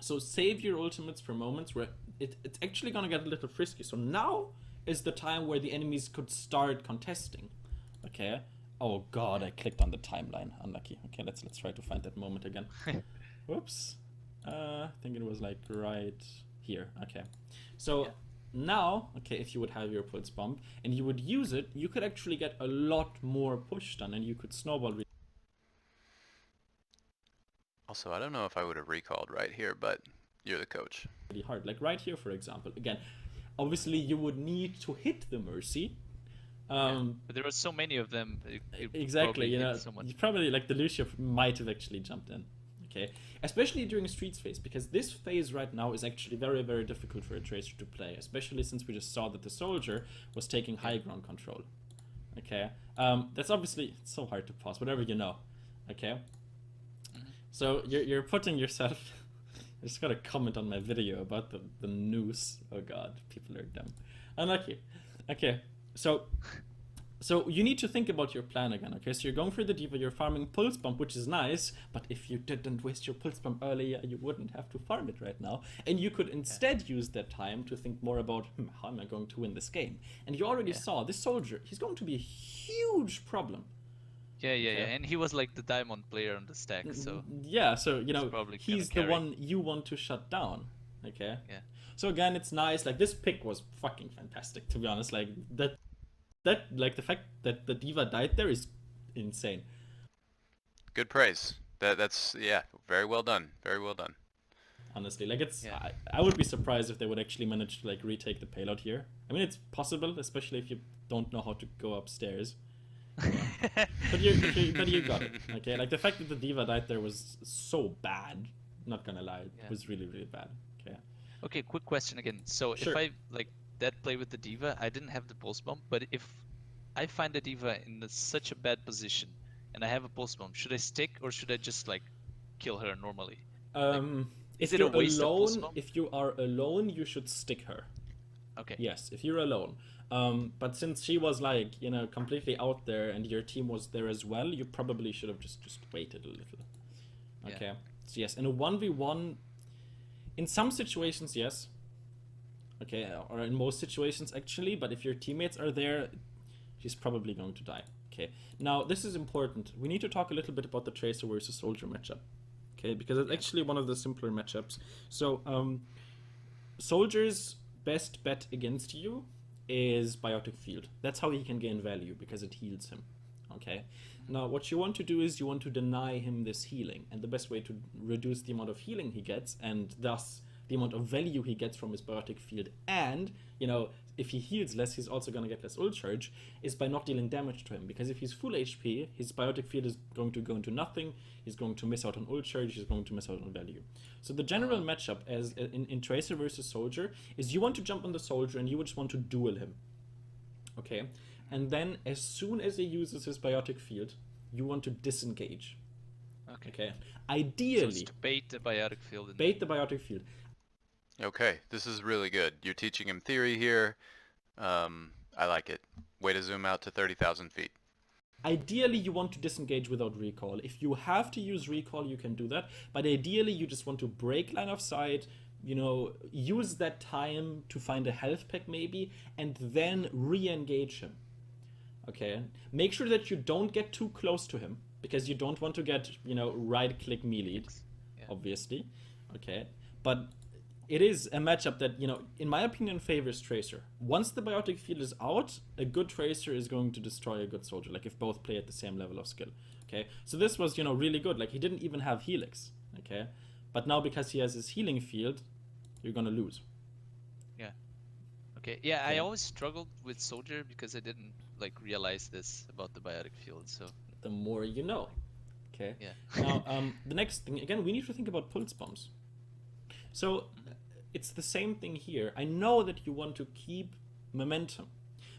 So save your ultimates for moments where it's actually gonna get a little frisky. So now is the time where the enemies could start contesting. Okay? Oh god, I clicked on the timeline. Unlucky. Okay, let's try to find that moment again. Whoops. I think it was like right here. Okay. So now, okay, if you would have your Pulse Bomb and you would use it, you could actually get a lot more push done and you could snowball. Also, I don't know if I would have recalled right here, but you're the coach. Really hard. Like right here, for example. Again, obviously you would need to hit the Mercy. But there were so many of them. Exactly, you probably, like, the Lucio might have actually jumped in. Okay, especially during Streets phase, because this phase right now is actually very, very difficult for a Tracer to play, especially since we just saw that the Soldier was taking high ground control. Okay, that's obviously so hard to pause, whatever you know. Okay, so you're putting yourself. I just got a comment on my video about the noose. Oh god, people are dumb. Unlucky. Okay, so you need to think about your plan again, okay? So you're going for the D.Va, you're farming Pulse Bomb, which is nice, but if you didn't waste your Pulse Bomb earlier, you wouldn't have to farm it right now. And you could instead use that time to think more about, how am I going to win this game? And you already saw, this Soldier, he's going to be a huge problem. Yeah, and he was like the diamond player on the stack, so... Yeah, so, he's the carry. one you want to shut down, okay? Yeah. So again, it's nice, like, this pick was fucking fantastic, to be honest, like, like, the fact that the D.Va died there is insane. Good praise. That's very well done. Very well done. Honestly, like, it's I would be surprised if they would actually manage to, like, retake the payload here. I mean, it's possible, especially if you don't know how to go upstairs. but you got it. Okay, like, the fact that the D.Va died there was so bad. Not gonna lie, it was really, really bad. Okay. Okay, quick question again. So if I that play with the D.Va, I didn't have the Pulse Bomb, but if I find the D.Va in such a bad position and I have a Pulse Bomb, should I stick or should I just like kill her normally? If you're alone, if you are alone, you should stick her. Okay. Yes, if you're alone. But since she was like, completely out there and your team was there as well, you probably should have just waited a little. Okay. Yeah. So yes, in a 1v1, in some situations, yes. Okay, or in most situations actually, but if your teammates are there, she's probably going to die. Okay, now this is important. We need to talk a little bit about the Tracer versus Soldier matchup. Okay, because it's actually one of the simpler matchups. So, Soldier's best bet against you is Biotic Field. That's how he can gain value, because it heals him. Okay, now what you want to do is you want to deny him this healing, and the best way to reduce the amount of healing he gets, and thus the amount of value he gets from his Biotic Field, and, if he heals less, he's also going to get less ult charge, is by not dealing damage to him. Because if he's full HP, his Biotic Field is going to go into nothing, he's going to miss out on ult charge, he's going to miss out on value. So the general matchup as in Tracer versus Soldier is you want to jump on the Soldier and you just want to duel him. Okay? And then as soon as he uses his Biotic Field, you want to disengage. Okay? Ideally... So to bait the Biotic Field. Bait the Biotic Field. Okay, this is really good. You're teaching him theory here. I like it. Way to zoom out to 30,000 feet. Ideally, you want to disengage without recall. If you have to use recall, you can do that. But ideally, you just want to break line of sight, use that time to find a health pack maybe, and then re-engage him. Okay? Make sure that you don't get too close to him, because you don't want to get, right-click melee, obviously. Okay? But it is a matchup that, in my opinion, favors Tracer. Once the biotic field is out, a good Tracer is going to destroy a good soldier, like if both play at the same level of skill. Okay, so this was, really good. Like, he didn't even have Helix. Okay, but now because he has his healing field, you're gonna lose. Yeah. Okay. Yeah, Okay. I always struggled with soldier because I didn't like realize this about the biotic field. So The more you know. Okay. yeah. Now, the next thing, again, we need to think about pulse bombs. So it's the same thing here. I know that you want to keep momentum,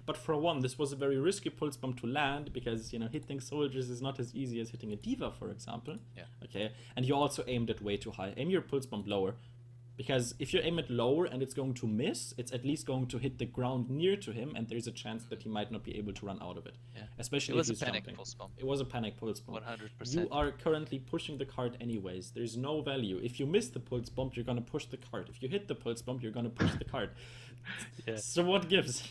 but for one, this was a very risky pulse bomb to land because, hitting soldiers is not as easy as hitting a diva, for example. Yeah. Okay, and you also aimed it way too high. Aim your pulse bomb lower, because if you aim it lower and it's going to miss, it's at least going to hit the ground near to him, and there's a chance that he might not be able to run out of it. Yeah. Especially It was if he's a panic jumping. pulse bomb. It was a panic pulse bomb. 100%. You are currently pushing the card anyways. There's no value. If you miss the pulse bomb, you're gonna push the card. If you hit the pulse bomb, you're gonna push the card. Yeah. So what gives?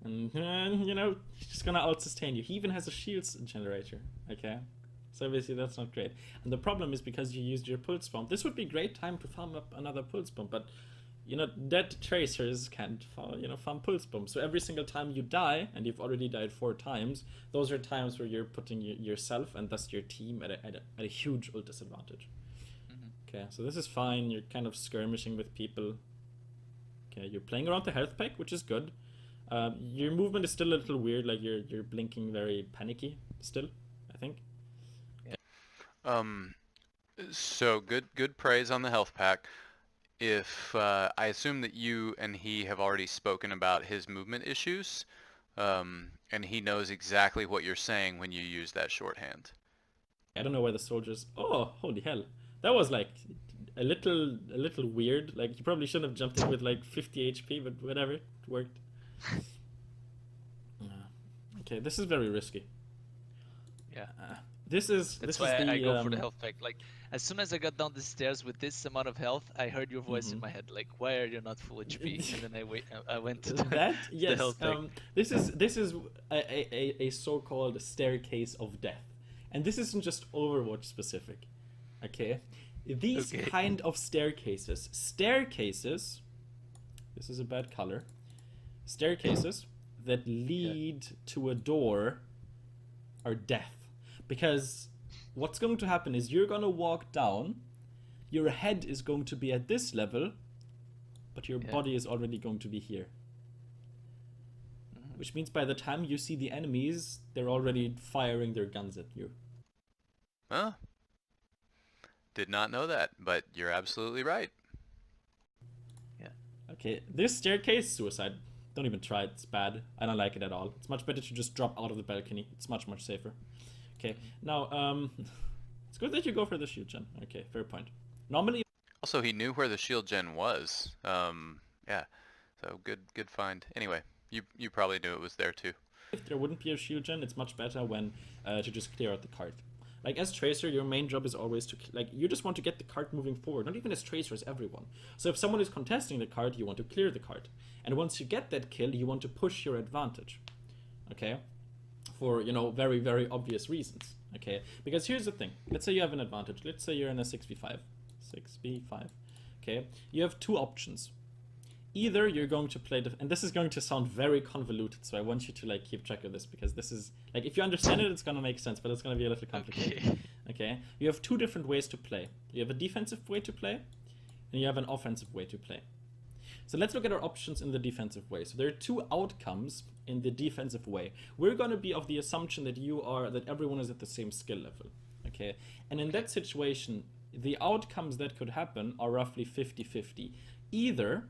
And he's just gonna out-sustain you. He even has a shields generator, okay? So obviously that's not great. And the problem is because you used your pulse bomb. This would be a great time to farm up another pulse bomb, but dead tracers can't farm pulse bombs. So every single time you die, and you've already died 4 times, those are times where you're putting yourself and thus your team at a huge ult disadvantage. Okay, so this is fine. You're kind of skirmishing with people. Okay, you're playing around the health pack, which is good. Your movement is still a little weird, like you're blinking very panicky still, I think. So good praise on the health pack. If I assume that you and he have already spoken about his movement issues, and he knows exactly what you're saying when you use that shorthand. I don't know why the soldiers. Oh, holy hell! That was like a little weird. Like, you probably shouldn't have jumped in with like 50 HP, but whatever, it worked. Okay, this is very risky. Yeah. This is That's this why is the, I go for the health pack. Like, as soon as I got down the stairs with this amount of health, I heard your voice in my head, like, "Why are you not full HP?" And then I went to that. Yes. the health pack. This is a so-called staircase of death, and this isn't just Overwatch specific. Okay, these kind of staircases. This is a bad color. Staircases that lead to a door are death. Because what's going to happen is you're going to walk down, your head is going to be at this level, but your body is already going to be here. Which means by the time you see the enemies, they're already firing their guns at you. Huh? Did not know that, but you're absolutely right. Yeah. Okay, this staircase, suicide. Don't even try it, it's bad. I don't like it at all. It's much better to just drop out of the balcony. It's much safer. Okay, now, it's good that you go for the shield gen. Okay, fair point. Normally... Also, he knew where the shield gen was. Yeah, so good find. Anyway, you probably knew it was there too. If there wouldn't be a shield gen, it's much better when to just clear out the card. Like, as Tracer, your main job is always to, like, you just want to get the card moving forward. Not even as Tracer, as everyone. So if someone is contesting the card, you want to clear the card. And once you get that kill, you want to push your advantage. Okay? For, very obvious reasons. Okay? Because here's the thing. Let's say you have an advantage. Let's say you're in a 6v5. 6v5. Okay? You have 2 options. Either you're going to play and this is going to sound very convoluted, so I want you to like keep track of this, because this is like, if you understand it, it's going to make sense, but it's going to be a little complicated. Okay? You have 2 different ways to play. You have a defensive way to play, and you have an offensive way to play. So let's look at our options in the defensive way. So there are 2 outcomes in the defensive way. We're going to be of the assumption that that everyone is at the same skill level. Okay? And in that situation, the outcomes that could happen are roughly 50-50. Either,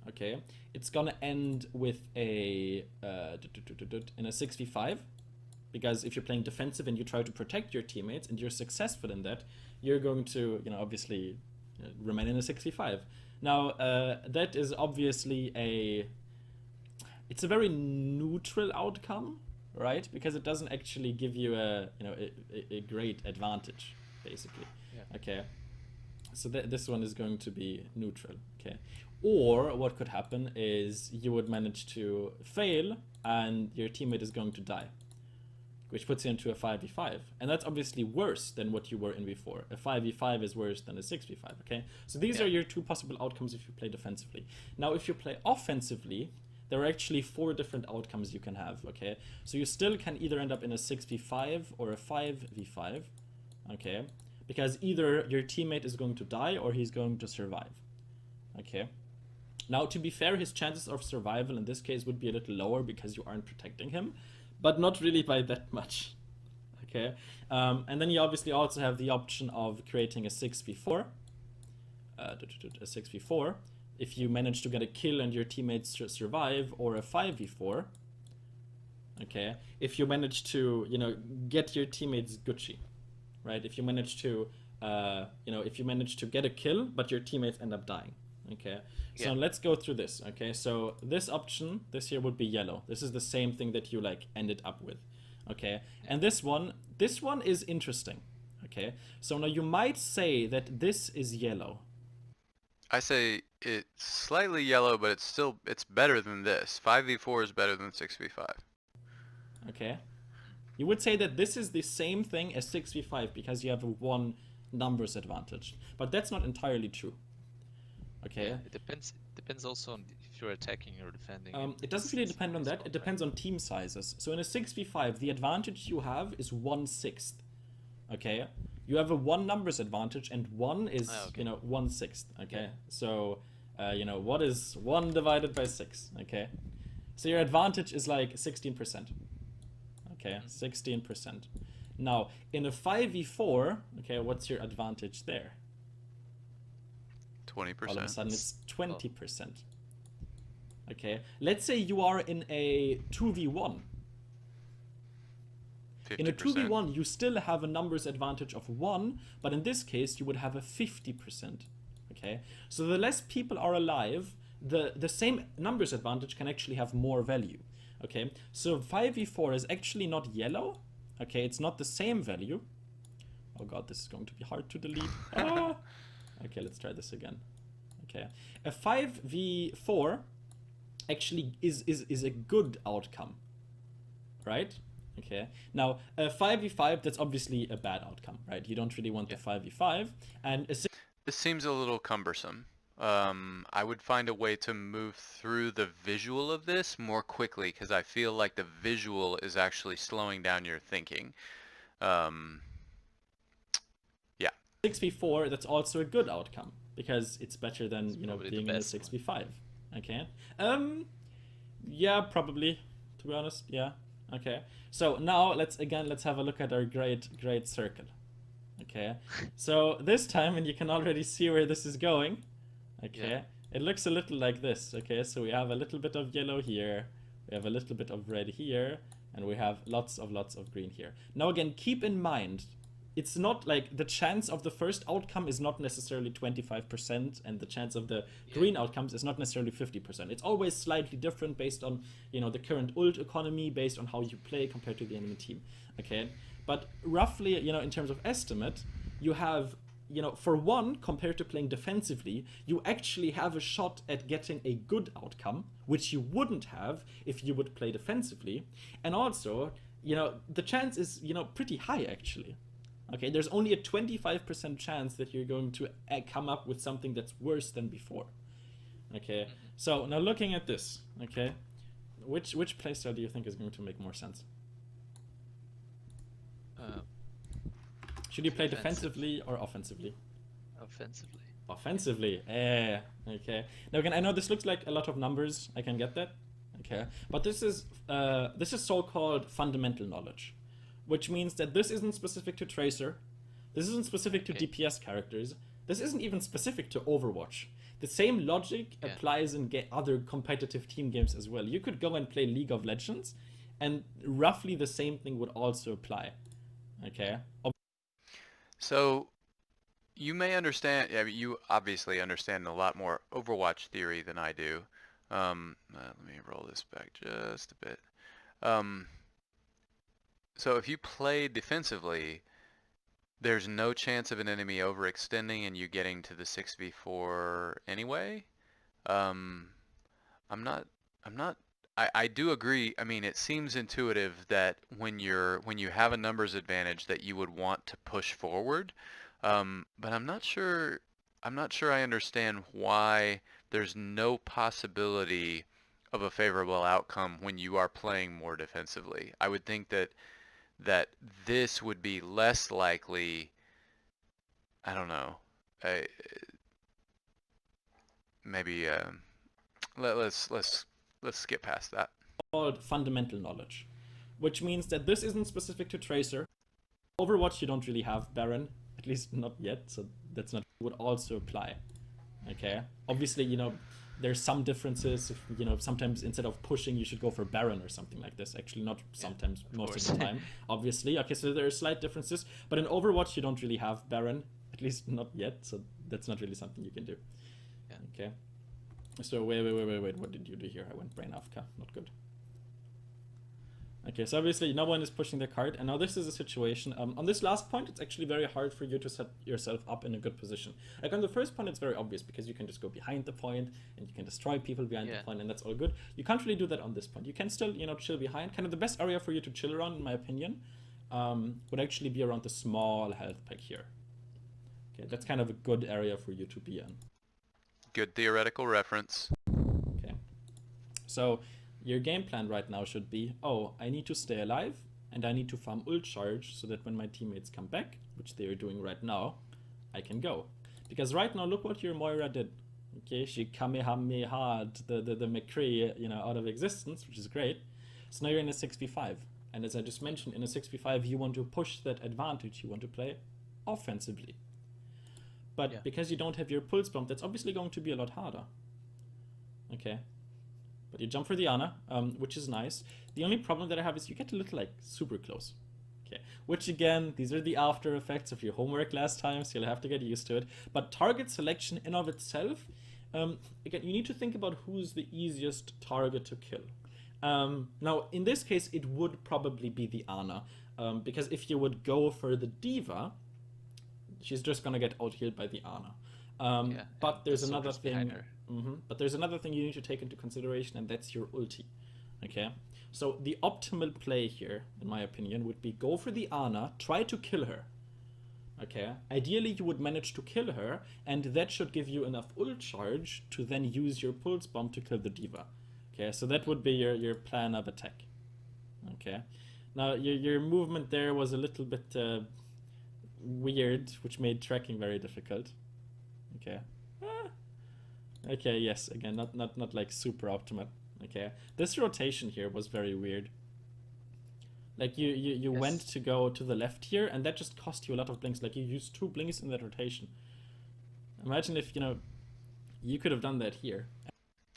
okay, it's gonna end with a in a 6v5, because if you're playing defensive and you try to protect your teammates and you're successful in that, you're going to, obviously remain in a 6v5. Now, that is obviously it's a very neutral outcome, right? Because it doesn't actually give you a great advantage, basically. Yeah. Okay. So this one is going to be neutral. Okay. Or what could happen is you would manage to fail and your teammate is going to die. which puts you into a 5v5. And that's obviously worse than what you were in before. A 5v5 is worse than a 6v5, okay? So these are your two possible outcomes if you play defensively. Now, if you play offensively, there are actually 4 different outcomes you can have, okay? So you still can either end up in a 6v5 or a 5v5, okay? Because either your teammate is going to die or he's going to survive, okay? Now, to be fair, his chances of survival in this case would be a little lower because you aren't protecting him, but not really by that much, okay? And then you obviously also have the option of creating a 6v4, if you manage to get a kill and your teammates survive, or a 5v4, okay, if you manage to, you know, get your teammates Gucci, right? If you manage to, you know, if you manage to get a kill, but your teammates end up dying, okay? So let's go through this, okay? So this option, this here would be yellow. This is the same thing that you like ended up with, okay? And this one is interesting, okay? So now you might say that this is yellow. I say it's slightly yellow, but it's better than this. 5v4 is better than 6v5. Okay. You would say that this is the same thing as 6v5 because you have a 1 numbers advantage. But that's not entirely true. Okay. Yeah, it depends also on if you're attacking or defending. It doesn't really depend on that. It depends on team sizes. So in a 6v5, the advantage you have is 1/6. Okay. You have a 1 numbers advantage, and 1 is, you know, 1/6. Okay. So, you know, what is 1 divided by 6? Okay. So your advantage is like 16%. Okay, 16%. Now, in a 5v4, okay, what's your advantage there? 20%. All of a sudden, it's 20%. Okay, let's say you are in a 2v1. 50%. In a 2v1, you still have a numbers advantage of 1, but in this case, you would have a 50%. Okay, so the less people are alive, the same numbers advantage can actually have more value. Okay, so 5v4 is actually not yellow. Okay, it's not the same value. Oh god, this is going to be hard to delete. Ah! Okay, let's try this again. Okay, a 5v4 actually is a good outcome, right? Okay, now a 5v5, that's obviously a bad outcome, right? You don't really want the 5v5, and a This seems a little cumbersome. I would find a way to move through the visual of this more quickly, because I feel like the visual is actually slowing down your thinking. Yeah. 6v4, that's also a good outcome, because it's better than, you know, being in a 6v5. Okay. Yeah, probably, to be honest. Yeah. Okay. So now let's have a look at our great circle. Okay. So this time, and you can already see where this is going. Okay, it looks a little like this. Okay, so we have a little bit of yellow here, we have a little bit of red here, and we have lots of green here. Now again, keep in mind, it's not like the chance of the first outcome is not necessarily 25%, and the chance of the green outcomes is not necessarily 50%. It's always slightly different based on, you know, the current ult economy, based on how you play compared to the enemy team. Okay, but roughly, you know, in terms of estimate, you have, you know, for 1, compared to playing defensively, you actually have a shot at getting a good outcome, which you wouldn't have if you would play defensively. And also, you know, the chance is, you know, pretty high actually. Okay, there's only a 25% chance that you're going to come up with something that's worse than before. Okay, so now looking at this, okay, which playstyle do you think is going to make more sense? Should you play defensively or offensively? Offensively. Offensively. Okay. Now again, I know this looks like a lot of numbers. I can get that. Okay. But this is so-called fundamental knowledge, which means that this isn't specific to Tracer. This isn't specific to DPS characters. This isn't even specific to Overwatch. The same logic applies in other competitive team games as well. You could go and play League of Legends, and roughly the same thing would also apply. Okay. So you may understand, I mean, you obviously understand a lot more Overwatch theory than I do. Let me roll this back just a bit. So if you play defensively, there's no chance of an enemy overextending and you getting to the 6v4 anyway. I'm not I do agree. I mean, it seems intuitive that when you have a numbers advantage that you would want to push forward, but I'm not sure. I'm not sure I understand why there's no possibility of a favorable outcome when you are playing more defensively. I would think that this would be less likely. I don't know. I, maybe let's skip past that. Called fundamental knowledge, which means that this isn't specific to Tracer. Overwatch, you don't really have Baron, at least not yet, so that's not would also apply. Okay, obviously, there's some differences. If, sometimes instead of pushing, you should go for Baron or something like this. Actually, not sometimes, most of the time, obviously. Okay, so there are slight differences, but in Overwatch, you don't really have Baron, at least not yet, so that's not really something you can do. Yeah. Okay, so wait, what did you do here? I went brain AFK, not good. Okay, so obviously no one is pushing the card, and now this is a situation. On this last point, it's actually very hard for you to set yourself up in a good position. Like on the first point, it's very obvious because you can just go behind the point and you can destroy people behind the point, and that's all good. You can't really do that on this point. You can still, chill behind. Kind of the best area for you to chill around, in my opinion, would actually be around the small health pack here. Okay, that's kind of a good area for you to be in. Good theoretical reference. Okay, so your game plan right now should be, oh, I need to stay alive, and I need to farm ult charge so that when my teammates come back, which they are doing right now, I can go. Because right now, look what your Moira did. Okay, she kamehameha'd the McCree, out of existence, which is great. So now you're in a 6v5. And as I just mentioned, in a 6v5, you want to push that advantage. You want to play offensively. But because you don't have your pulse bomb, that's obviously going to be a lot harder. Okay. But you jump for the Ana, which is nice. The only problem that I have is you get a little, super close. Okay, which again, these are the after effects of your homework last time, so you'll have to get used to it. But target selection in of itself, again, you need to think about who's the easiest target to kill. Now, in this case, it would probably be the Ana, because if you would go for the D.Va, she's just gonna get out-healed by the Ana. But there's another thing. But there's another thing you need to take into consideration, and that's your ulti. Okay, so the optimal play here, in my opinion, would be go for the Ana, try to kill her. Okay, ideally you would manage to kill her, and that should give you enough ult charge to then use your pulse bomb to kill the D.Va. Okay, so that would be your plan of attack. Okay, now your movement there was a little bit weird, which made tracking very difficult. Okay. Okay, yes, again, not like super optimal. Okay, this rotation here was very weird. Like you went to go to the left here, and that just cost you a lot of blinks. Like you used 2 blinks in that rotation. Imagine if you could have done that here.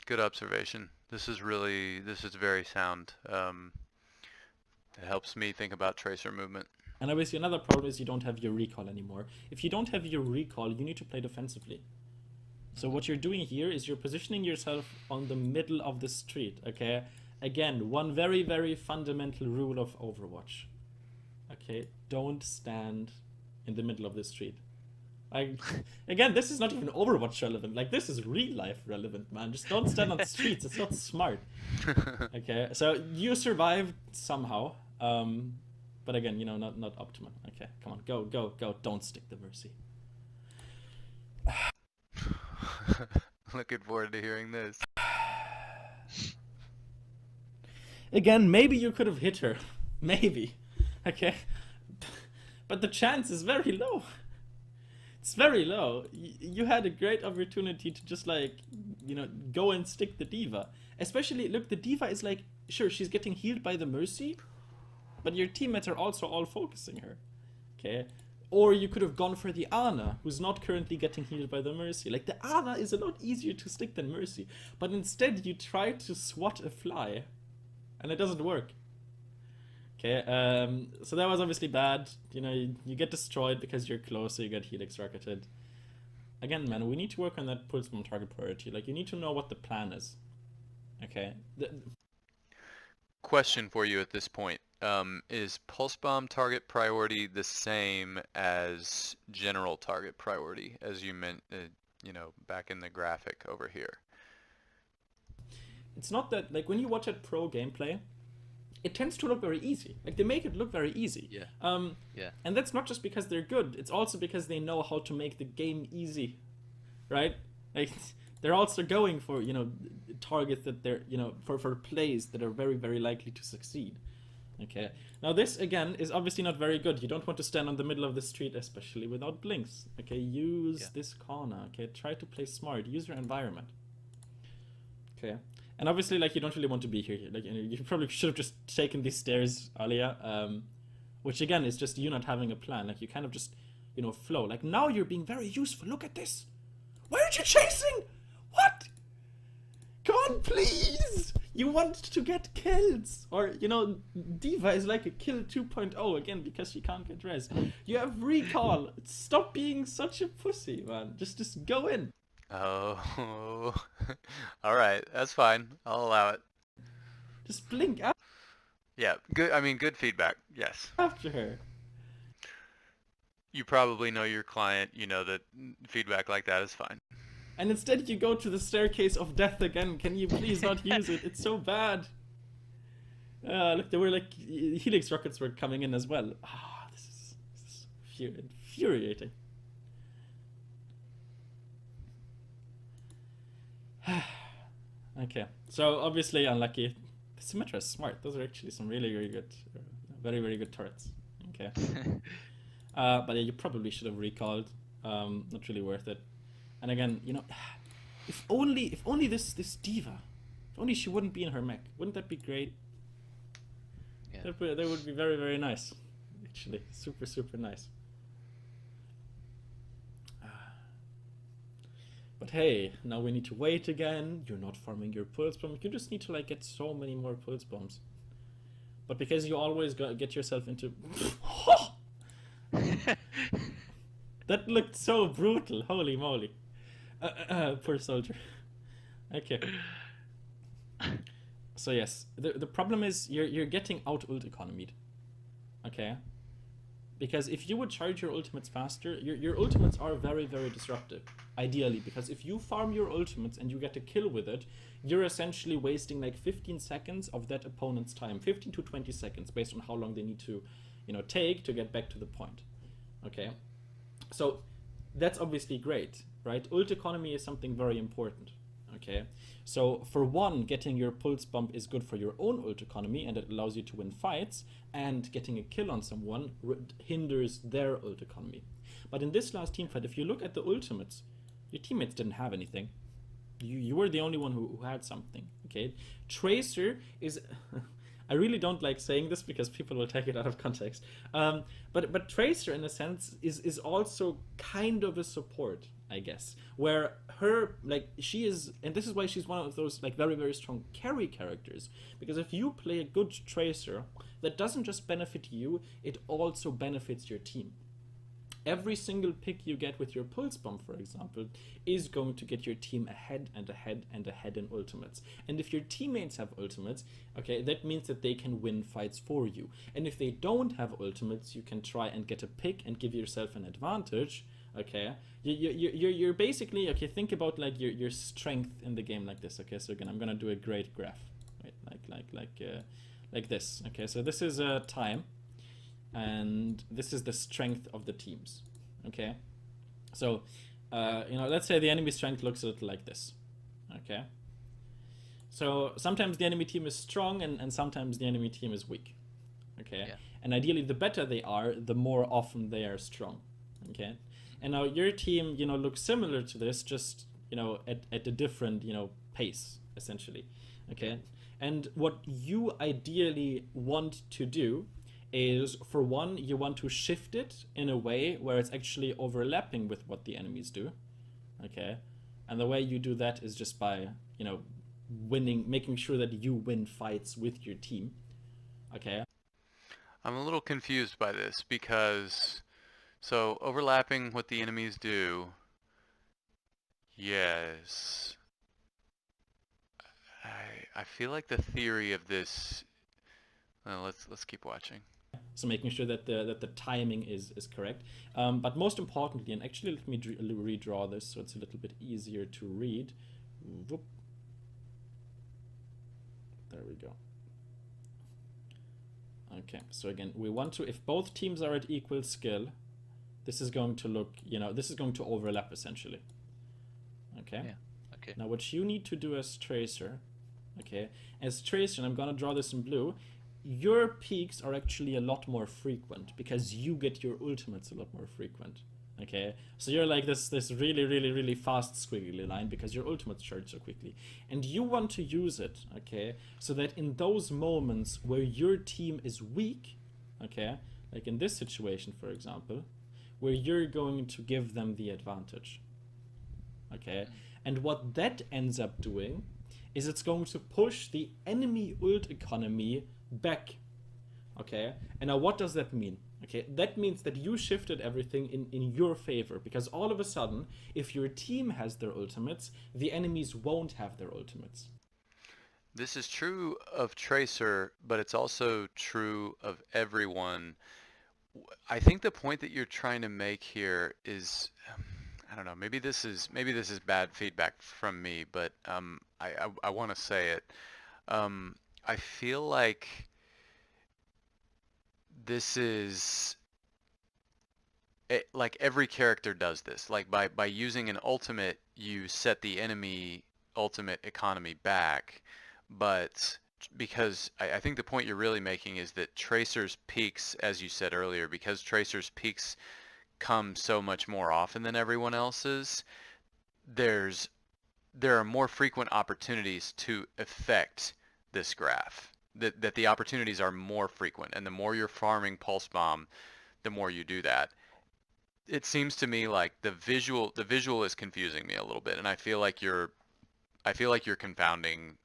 Good observation. This is very sound. It helps me think about tracer movement. And obviously another problem is you don't have your recall anymore. If you don't have your recall, you need to play defensively. So what you're doing here is you're positioning yourself on the middle of the street, okay? Again, one very, very fundamental rule of Overwatch. Okay, don't stand in the middle of the street. Again, this is not even Overwatch relevant. Like, this is real life relevant, man. Just don't stand on the streets. It's not smart. Okay, so you survived somehow. But again, not optimal. Okay, come on, go. Don't stick the Mercy. Looking forward to hearing this. Again, maybe you could have hit her. Maybe. Okay. But the chance is very low. It's very low. You had a great opportunity to just go and stick the D.Va. Especially, look, the D.Va is sure, she's getting healed by the Mercy, but your teammates are also all focusing her. Okay. Or you could have gone for the Ana, who's not currently getting healed by the Mercy. Like, the Ana is a lot easier to stick than Mercy. But instead, you try to swat a fly, and it doesn't work. Okay, so that was obviously bad. You get destroyed because you're close, so you get helix rocketed. Again, man, we need to work on that pulse bomb target priority. Like, you need to know what the plan is. Okay? Question for you at this point. Is pulse bomb target priority the same as general target priority, as you meant, back in the graphic over here? it's not that, like, when you watch at pro gameplay, it tends to look very easy. Like, they make it look very easy. Yeah. Yeah. And that's not just because they're good. It's also because they know how to make the game easy, right? Like, they're also going for, you know, targets that they're, you know, for plays that are very, very likely to succeed. Okay. Now this, again, is obviously not very good. You don't want to stand on the middle of the street, especially without blinks. Okay, use this corner. Okay, try to play smart. Use your environment. Okay. And obviously, like, you don't really want to be here. Like, you probably should have just taken these stairs earlier, which again is just you not having a plan. Like, you kind of just, you know, flow. Like, now you're being very useful. Look at this. Why aren't you chasing? What? Come on, please. You want to get kills. Or, you know, D.Va is like a kill 2.0 again because she can't get res. You have recall. Stop being such a pussy, man. Just go in. Oh, all right, that's fine. I'll allow it. Just blink out Yeah, good. I mean, good feedback. Yes. after her. You probably know your client. You know that feedback like that is fine. And instead you go to the staircase of death again. Can you please not use it? It's so bad. Look, there were like helix rockets were coming in as well. Ah, this is infuriating. Okay, so obviously unlucky. The Symmetra is smart. Those are actually some really, really good, very, very good turrets. Okay. But yeah, you probably should have recalled. Not really worth it. And again, you know, if only this D.Va, if only she wouldn't be in her mech. Wouldn't that be great? Yeah. That would be very, very nice. Actually, super, super nice. But hey, now we need to wait again. You're not farming your pulse bomb. You just need to like get so many more pulse bombs. But because you always get yourself into... That looked so brutal. Holy moly. Poor soldier. Okay. So yes, the problem is you're getting out ult economied. Okay? Because if you would charge your ultimates faster, your ultimates are very, very disruptive, ideally, because if you farm your ultimates and you get a kill with it, you're essentially wasting like 15 seconds of that opponent's time, 15 to 20 seconds, based on how long they need to, you know, take to get back to the point. Okay? So that's obviously great, right? Ult economy is something very important. Okay, so for one, getting your pulse bump is good for your own ult economy and it allows you to win fights, and getting a kill on someone hinders their ult economy. But in this last team fight, if you look at the ultimates, your teammates didn't have anything. You were the only one who had something. Okay, Tracer is I really don't like saying this because people will take it out of context, but Tracer in a sense is also kind of a support, I guess, where her, like, she is, and this is why she's one of those like very, very strong carry characters, because if you play a good Tracer, that doesn't just benefit you, it also benefits your team. Every single pick you get with your pulse bomb, for example, is going to get your team ahead and ahead and ahead in ultimates. And if your teammates have ultimates, okay, that means that they can win fights for you. And if they don't have ultimates, you can try and get a pick and give yourself an advantage. Okay, you're basically, okay, think about like your strength in the game like this. Okay, so again, I'm gonna do a great graph, right? Like this. Okay, so this is time, and this is the strength of the teams. Okay, so you know, let's say the enemy strength looks a little like this. Okay, so sometimes the enemy team is strong and sometimes the enemy team is weak. Okay, yeah. And ideally, the better they are, the more often they are strong. Okay. And now your team, you know, looks similar to this, just, you know, at a different, you know, pace, essentially. Okay. And what you ideally want to do is, for one, you want to shift it in a way where it's actually overlapping with what the enemies do. Okay. And the way you do that is just by, you know, making sure that you win fights with your team. Okay. I'm a little confused by this because... So, overlapping what the enemies do, yes. I feel like the theory of this, well, let's keep watching. So making sure that the timing is correct. But most importantly, and actually let me redraw this so it's a little bit easier to read. Whoop. There we go. Okay, so again, we want to, if both teams are at equal skill, this is going to look, this is going to overlap essentially. Okay? Yeah, okay. Now what you need to do as Tracer, okay, as Tracer, and I'm going to draw this in blue, your peaks are actually a lot more frequent because you get your ultimates a lot more frequent. Okay, so you're like this really, really, really fast squiggly line because your ultimates charge so quickly. And you want to use it, okay, so that in those moments where your team is weak, okay, like in this situation, for example, where you're going to give them the advantage. Okay, and what that ends up doing is it's going to push the enemy ult economy back. Okay, and now what does that mean? Okay, that means that you shifted everything in your favor, because all of a sudden, if your team has their ultimates, the enemies won't have their ultimates. This is true of Tracer, but it's also true of everyone. I think the point that you're trying to make here is, I don't know, maybe this is bad feedback from me, but I want to say it. I feel like this is like every character does this. Like by using an ultimate, you set the enemy ultimate economy back, but because I think the point you're really making is that Tracer's peaks, as you said earlier, because Tracer's peaks come so much more often than everyone else's, there are more frequent opportunities to affect this graph. That the opportunities are more frequent, and the more you're farming Pulse Bomb, the more you do that. It seems to me like the visual is confusing me a little bit, and I feel like you're confounding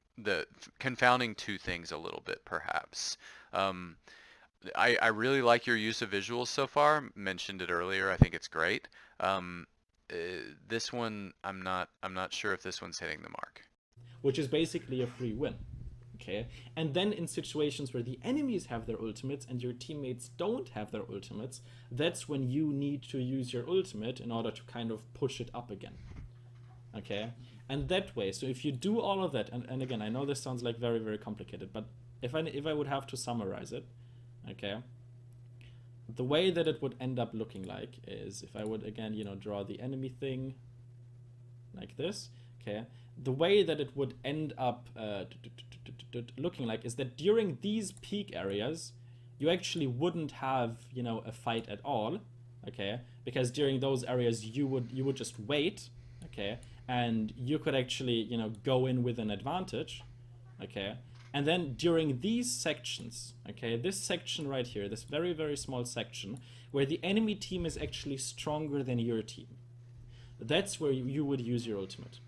two things a little bit, perhaps. I really like your use of visuals so far. Mentioned it earlier. I think it's great. This one, I'm not sure if this one's hitting the mark. Which is basically a free win. Okay, and then in situations where the enemies have their ultimates and your teammates don't have their ultimates, that's when you need to use your ultimate in order to kind of push it up again. Okay, and that way, so if you do all of that, and again, I know this sounds like very, very complicated, but if I would have to summarize it, okay, the way that it would end up looking like is, if I would again, draw the enemy thing like this, okay, the way that it would end up looking like is that during these peak areas, you actually wouldn't have, a fight at all, okay, because during those areas you would just wait, okay, and you could actually, go in with an advantage, okay, and then during these sections, okay, this section right here, this very, very small section, where the enemy team is actually stronger than your team, that's where you would use your ultimate.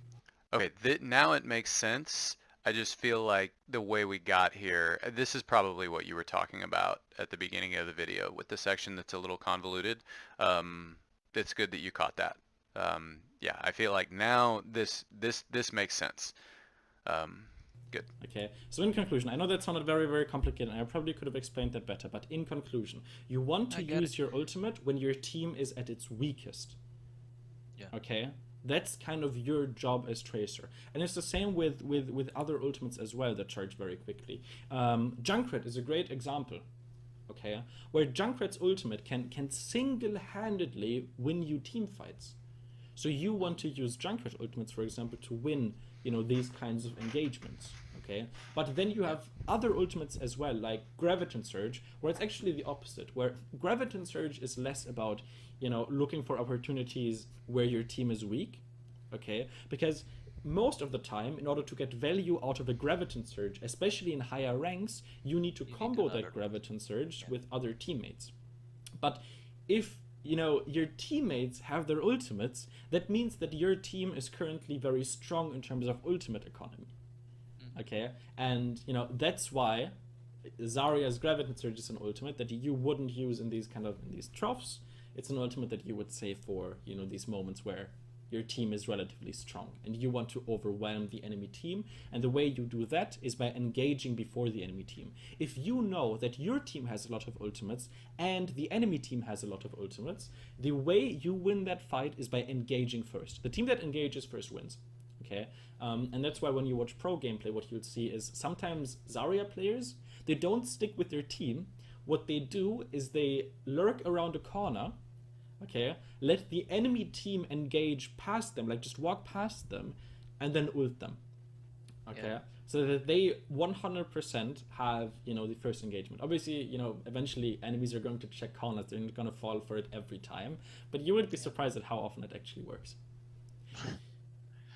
Okay, now it makes sense. I just feel like the way we got here, this is probably what you were talking about at the beginning of the video with the section that's a little convoluted. It's good that you caught that. Yeah, I feel like now this makes sense. Good. Okay, so in conclusion, I know that sounded very, very complicated, and I probably could have explained that better, but in conclusion, you want to use your ultimate when your team is at its weakest. Yeah. Okay? That's kind of your job as Tracer. And it's the same with other ultimates as well that charge very quickly. Junkrat is a great example, okay? Where Junkrat's ultimate can single-handedly win you team fights. So you want to use Junkrat ultimates, for example, to win, these kinds of engagements, okay? But then you have other ultimates as well, like Graviton Surge, where it's actually the opposite, where Graviton Surge is less about, looking for opportunities where your team is weak, okay? Because most of the time, in order to get value out of a Graviton Surge, especially in higher ranks, you need to combo that Graviton Surge with other teammates. But if your teammates have their ultimates, that means that your team is currently very strong in terms of ultimate economy. Okay, and that's why Zarya's Graviton Surge is an ultimate that you wouldn't use in these troughs. It's an ultimate that you would save for these moments where your team is relatively strong and you want to overwhelm the enemy team, and the way you do that is by engaging before the enemy team. If you know that your team has a lot of ultimates and the enemy team has a lot of ultimates, the way you win that fight is by engaging first. The team that engages first wins. Okay, Okay, and that's why when you watch pro gameplay, what you'll see is sometimes Zarya players, they don't stick with their team. What they do is they lurk around a corner, okay, let the enemy team engage past them, like just walk past them, and then ult them, okay, Yeah. so that they 100% have, you know, the first engagement. Obviously, you know, eventually enemies are going to check corners, they're not going to fall for it every time, but you would be surprised at how often it actually works.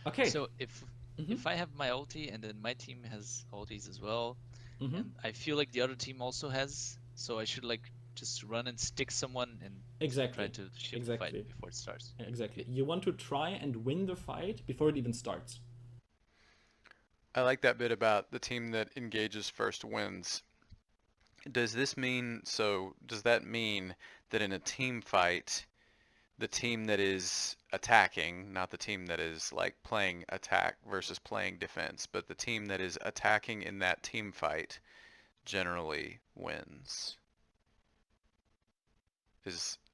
Okay. So if I have my ulti and then my team has ultis as well, Mm-hmm. and I feel like the other team also has, so I should like just run and stick someone and Exactly. try to shift the Exactly. fight before it starts. Exactly. You want to try and win the fight before it even starts. I like that bit about the team that engages first wins. Does this mean, so does that mean that in a team fight, the team that is attacking, not the team that is like playing attack versus playing defense, but the team that is attacking in that team fight generally wins?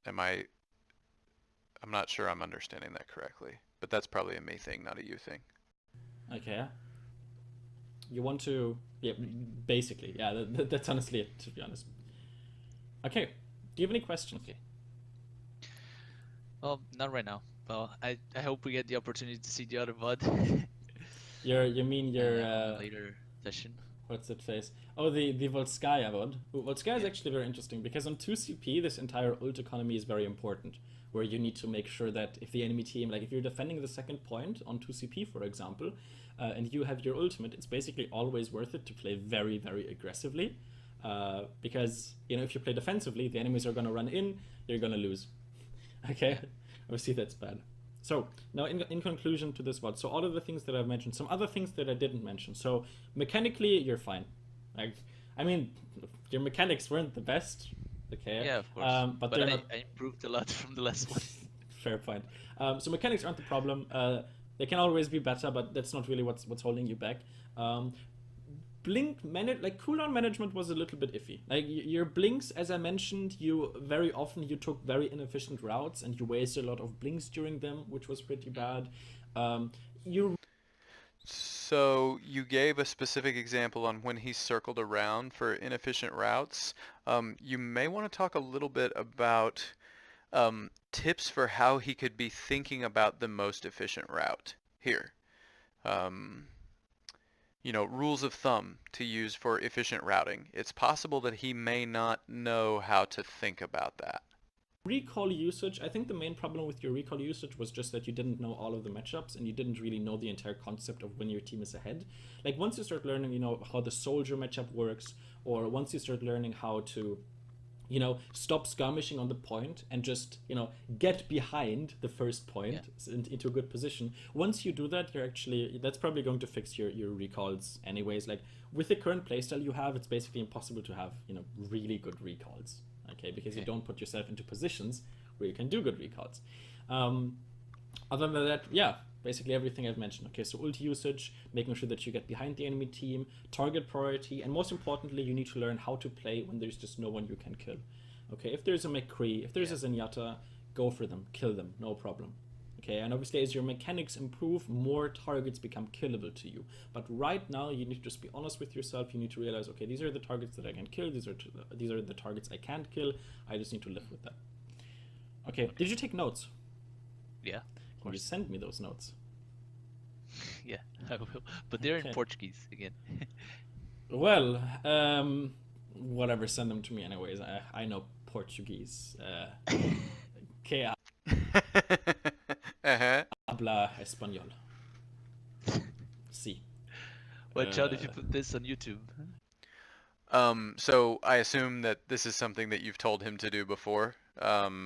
I'm not sure I'm understanding that correctly, but that's probably a me thing, not a you thing. Okay. You want to, yeah, basically, yeah, that's honestly it, to be honest. Okay. Do you have any questions? Okay. Well, not right now. Well, I hope we get the opportunity to see the other VOD. You mean your on a later session. what's it face? Oh, the Volskaya VOD. Volskaya is Yeah. actually very interesting because on 2CP this entire ult economy is very important, where you need to make sure that if the enemy team, like if you're defending the second point on 2CP, for example, and you have your ultimate, it's basically always worth it to play very, very aggressively, because, you know, if you play defensively, the enemies are going to run in, you're going to lose. Okay? Obviously that's bad. So now in conclusion to this VOD, so all of the things that I've mentioned, some other things that I didn't mention. So mechanically, you're fine. Like, I mean, your mechanics weren't the best, okay? Yeah, of course. But But they're not... I improved a lot from the last one. Fair point. So mechanics aren't the problem. They can always be better, but that's not really what's holding you back. Blink cooldown management was a little bit iffy. Like your blinks, as I mentioned, you very often you took very inefficient routes and you wasted a lot of blinks during them, which was pretty bad. So you gave a specific example on when he circled around for inefficient routes. You may want to talk a little bit about tips for how he could be thinking about the most efficient route here. You know, rules of thumb to use for efficient routing. It's possible that he may not know how to think about that. Recall usage, I think the main problem with your recall usage was just that you didn't know all of the matchups and you didn't really know the entire concept of when your team is ahead. Like once you start learning, you know, how the soldier matchup works, or once you start learning how to, you know, stop skirmishing on the point and just, you know, get behind the first point into a good position. Once you do that, you're actually, that's probably going to fix your recalls anyways. Like with the current playstyle you have, it's basically impossible to have, you know, really good recalls. Okay, because you don't put yourself into positions where you can do good recalls. Other than that, yeah, basically everything I've mentioned. Okay, so ult usage, making sure that you get behind the enemy team, target priority, and most importantly, you need to learn how to play when there's just no one you can kill. Okay, if there's a McCree, if there's a Zenyatta, go for them, kill them, no problem. Okay, and obviously as your mechanics improve, more targets become killable to you. But right now, you need to just be honest with yourself. You need to realize, okay, these are the targets that I can kill. These are the targets I can't kill. I just need to live with that. Okay, did you take notes? Yeah, Can you send me those notes? Yeah, I will. But they're in Portuguese again. Well, whatever, send them to me anyways. I know Portuguese. Que habla español. Sí. Watch out if you put this on YouTube. So I assume that this is something that you've told him to do before. Yeah.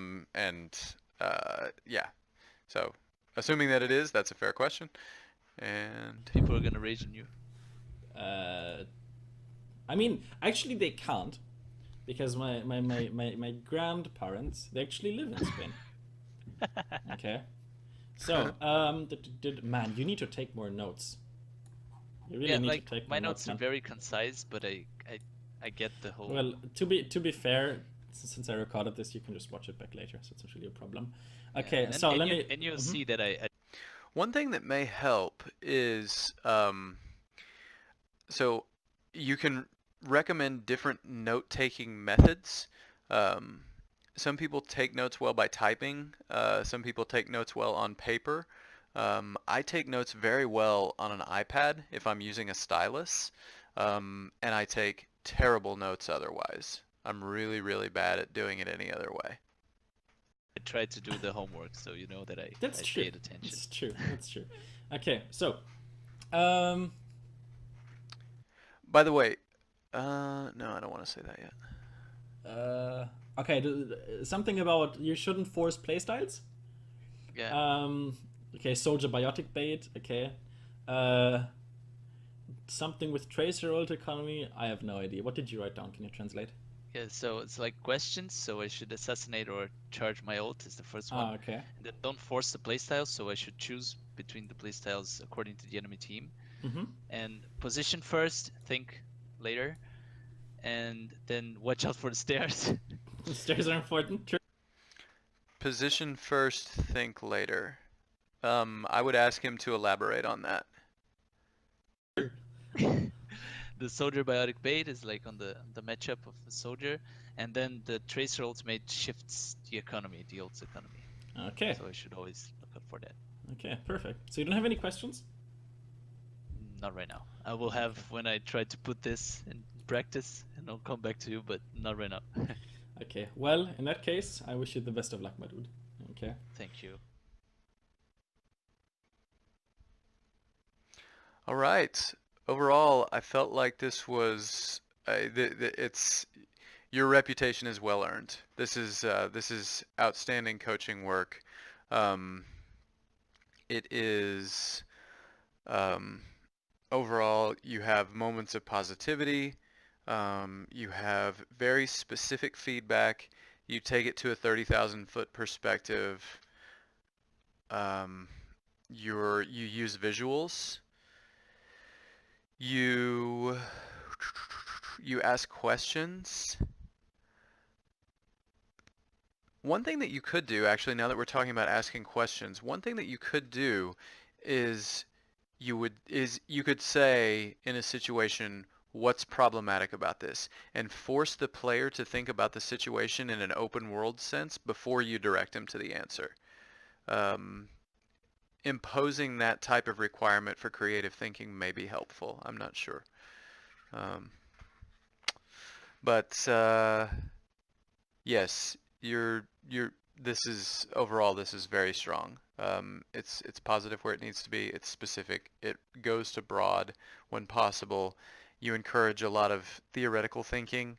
So assuming that it is, that's a fair question. And people are gonna rage on you. I mean, actually they can't, because my grandparents, they actually live in Spain. Okay. So, man, you need to take more notes. You really need to take my more notes are very concise, but I get the whole. Well, to be fair, since I recorded this, you can just watch it back later, so it's not really a problem. Okay, so let me. And you'll see that I One thing that may help is so you can recommend different note-taking methods. Um, some people take notes well by typing. Some people take notes well on paper. I take notes very well on an iPad if I'm using a stylus, and I take terrible notes otherwise. I'm really, really bad at doing it any other way. I tried to do the homework, so you know that I That's true. paid attention. That's true. That's true. Okay, so, um, By the way, no, I don't want to say that yet. okay, something about you shouldn't force playstyles. Yeah. Okay, soldier biotic bait. Okay, something with tracer ult economy. I have no idea. What did you write down? Can you translate? Yeah, so it's like questions, so I should assassinate or charge my ult is the first one. Okay. And then don't force the playstyle, so I should choose between the playstyles according to the enemy team. Mm-hmm. And position first, think later. And then watch out for the stairs. The stairs are important. True. Position first, think later. I would ask him to elaborate on that. The soldier biotic bait is like on the matchup of the soldier, and then the tracer ultimate shifts the economy, the ult's economy. Okay. So I should always look out for that. Okay, perfect. So you don't have any questions? Not right now. I will have when I try to put this in practice, and I'll come back to you, but not right now. Okay, well, in that case, I wish you the best of luck, my dude. Okay. Thank you. All right. Overall, I felt like this was it's your reputation is well earned. This is outstanding coaching work. It is overall you have moments of positivity. You have very specific feedback. You take it to a 30,000-foot perspective. You use visuals. You ask questions. One thing that you could do, actually, now that we're talking about asking questions, one thing that you could do is you could say in a situation, what's problematic about this, and force the player to think about the situation in an open world sense before you direct him to the answer. Imposing that type of requirement for creative thinking may be helpful. I'm not sure. But yes, this is overall, this is very strong. It's positive where it needs to be. It's specific. It goes to broad when possible. You encourage a lot of theoretical thinking.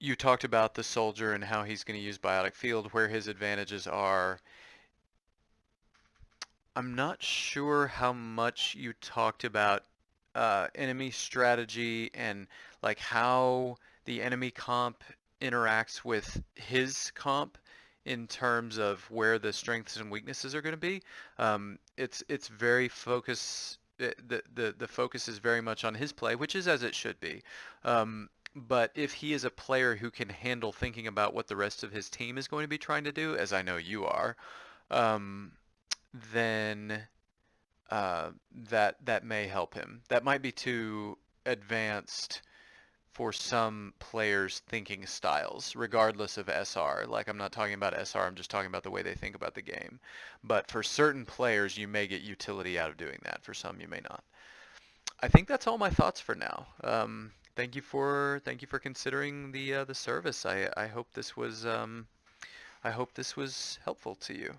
You talked about the soldier and how he's going to use biotic field, where his advantages are. I'm not sure how much you talked about enemy strategy and like how the enemy comp interacts with his comp in terms of where the strengths and weaknesses are going to be. It's very focus. The focus is very much on his play, which is as it should be. But if he is a player who can handle thinking about what the rest of his team is going to be trying to do, as I know you are, then that may help him. That might be too advanced for some players' thinking styles, regardless of SR. Like, I'm not talking about SR, I'm just talking about the way they think about the game. But for certain players, you may get utility out of doing that. For some, you may not. I think that's all my thoughts for now. Thank you for considering the service. I hope this was helpful to you.